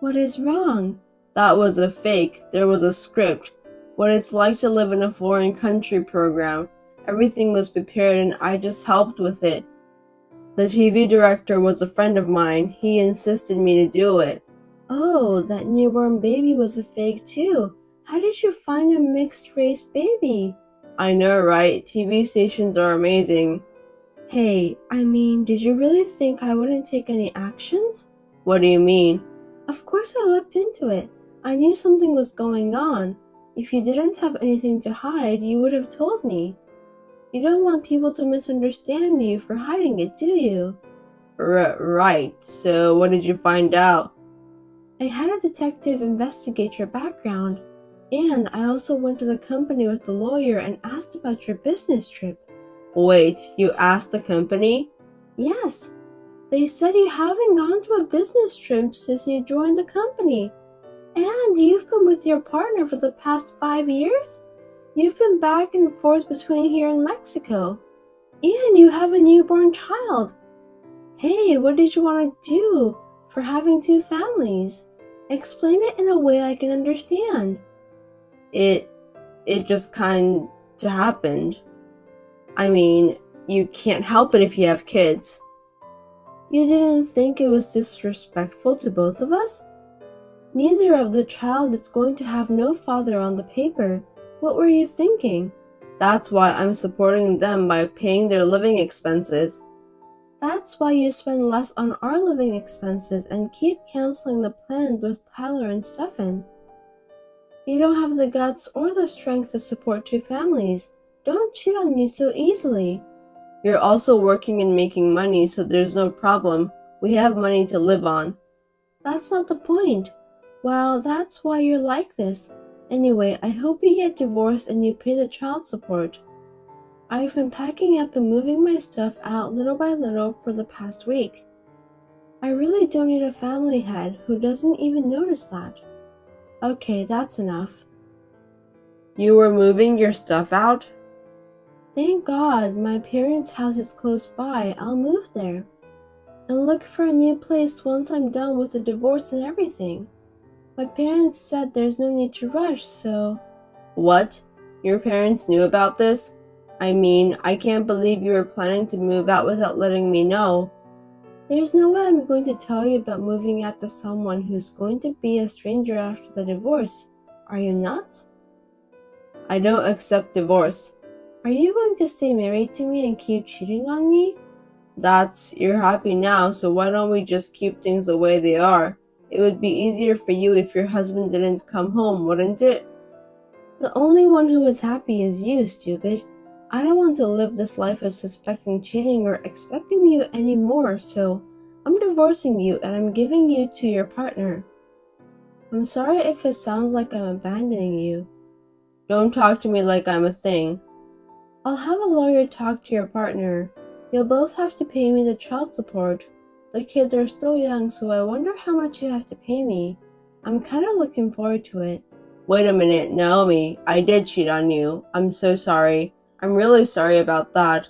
What is wrong? That was a fake. There was a script. What it's like to live in a foreign country program. Everything was prepared and I just helped with it. The TV director was a friend of mine. He insisted me to do it. Oh, that newborn baby was a fake too. How did you find a mixed-race baby? I know, right? TV stations are amazing. Hey, did you really think I wouldn't take any actions? What do you mean? Of course I looked into it. I knew something was going on. If you didn't have anything to hide, you would have told me. You don't want people to misunderstand you for hiding it, do you? Right. So what did you find out? I had a detective investigate your background, and I also went to the company with the lawyer and asked about your business trip. Wait, you asked the company? Yes. They said you haven't gone to a business trip since you joined the company. And you've been with your partner for the past 5 years? You've been back and forth between here and Mexico. And you have a newborn child. Hey, what did you want to do for having 2 families? Explain it in a way I can understand. It just kind of happened. You can't help it if you have kids. You didn't think it was disrespectful to both of us? Neither of the child is going to have no father on the paper. What were you thinking? That's why I'm supporting them by paying their living expenses. That's why you spend less on our living expenses and keep canceling the plans with Tyler and Stefan. You don't have the guts or the strength to support 2 families. Don't cheat on me so easily. You're also working and making money, so there's no problem. We have money to live on. That's not the point. Well, that's why you're like this. Anyway, I hope you get divorced and you pay the child support. I've been packing up and moving my stuff out little by little for the past week. I really don't need a family head who doesn't even notice that. Okay, that's enough. You were moving your stuff out? Thank God, my parents' house is close by. I'll move there. And look for a new place once I'm done with the divorce and everything. My parents said there's no need to rush, so... What? Your parents knew about this? I can't believe you were planning to move out without letting me know. There's no way I'm going to tell you about moving out to someone who's going to be a stranger after the divorce. Are you nuts? I don't accept divorce. Are you going to stay married to me and keep cheating on me? You're happy now, so why don't we just keep things the way they are? It would be easier for you if your husband didn't come home, wouldn't it? The only one who is happy is you, stupid. I don't want to live this life of suspecting cheating or expecting you anymore, so I'm divorcing you and I'm giving you to your partner. I'm sorry if it sounds like I'm abandoning you. Don't talk to me like I'm a thing. I'll have a lawyer talk to your partner. You'll both have to pay me the child support. The kids are still young, so I wonder how much you have to pay me. I'm kind of looking forward to it. Wait a minute, Naomi. I did cheat on you. I'm so sorry. I'm really sorry about that.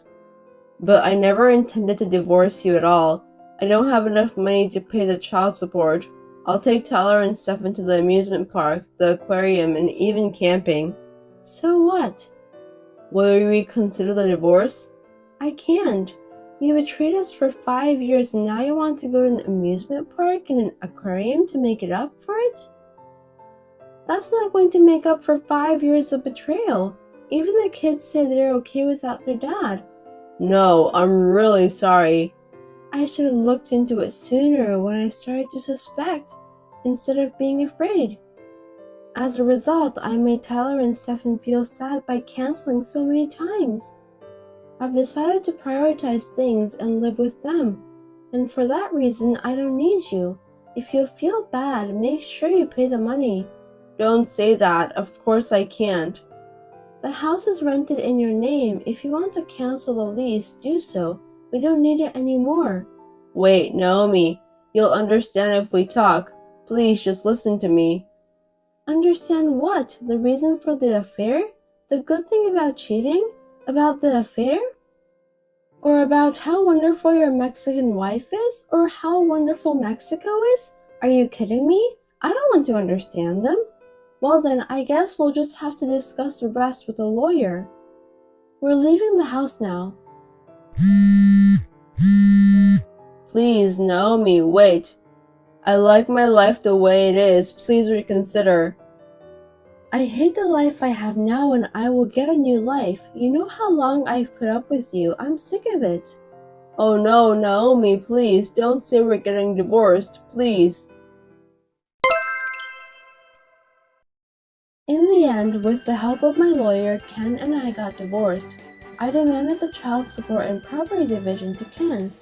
But I never intended to divorce you at all. I don't have enough money to pay the child support. I'll take Tyler and Stefan to the amusement park, the aquarium, and even camping. So what? Will you reconsider the divorce? I can't. You betrayed us for 5 years and now you want to go to an amusement park and an aquarium to make it up for it? That's not going to make up for 5 years of betrayal. Even the kids say they're okay without their dad. No, I'm really sorry. I should have looked into it sooner when I started to suspect. instead of being afraid. As a result, I made Tyler and Stefan feel sad by canceling so many times. I've decided to prioritize things and live with them, and for that reason, I don't need you. If you feel bad, make sure you pay the money. Don't say that. Of course I can't. The house is rented in your name. If you want to cancel the lease, do so. We don't need it anymore. Wait, Naomi. You'll understand if we talk. Please just listen to me. Understand what? The reason for the affair? The good thing about cheating? About the affair? Or about how wonderful your Mexican wife is? Or how wonderful Mexico is? Are you kidding me? I don't want to understand them. Well then, I guess we'll just have to discuss the rest with a lawyer. We're leaving the house now. Please, Naomi, wait. I like my life the way it is. Please reconsider. I hate the life I have now and I will get a new life. You know how long I've put up with you. I'm sick of it. Oh no, Naomi, please, don't say we're getting divorced, please. In the end, with the help of my lawyer, Ken and I got divorced. I demanded the child support and property division to Ken.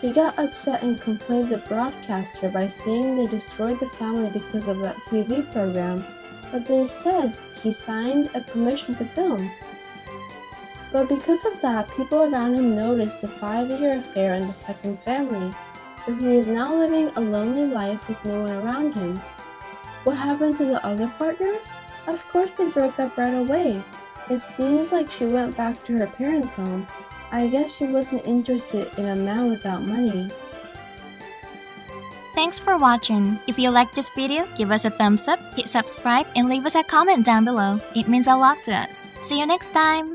He got upset and complained the broadcaster by saying they destroyed the family because of that TV program, but they said he signed a permission to film. But because of that, people around him noticed the 5-year affair in the second family, so he is now living a lonely life with no one around him. What happened to the other partner? Of course they broke up right away. It seems like she went back to her parents' home. I guess she wasn't interested in a man without money. Thanks for watching. If you liked this video, give us a thumbs up, hit subscribe, and leave us a comment down below. It means a lot to us. See you next time!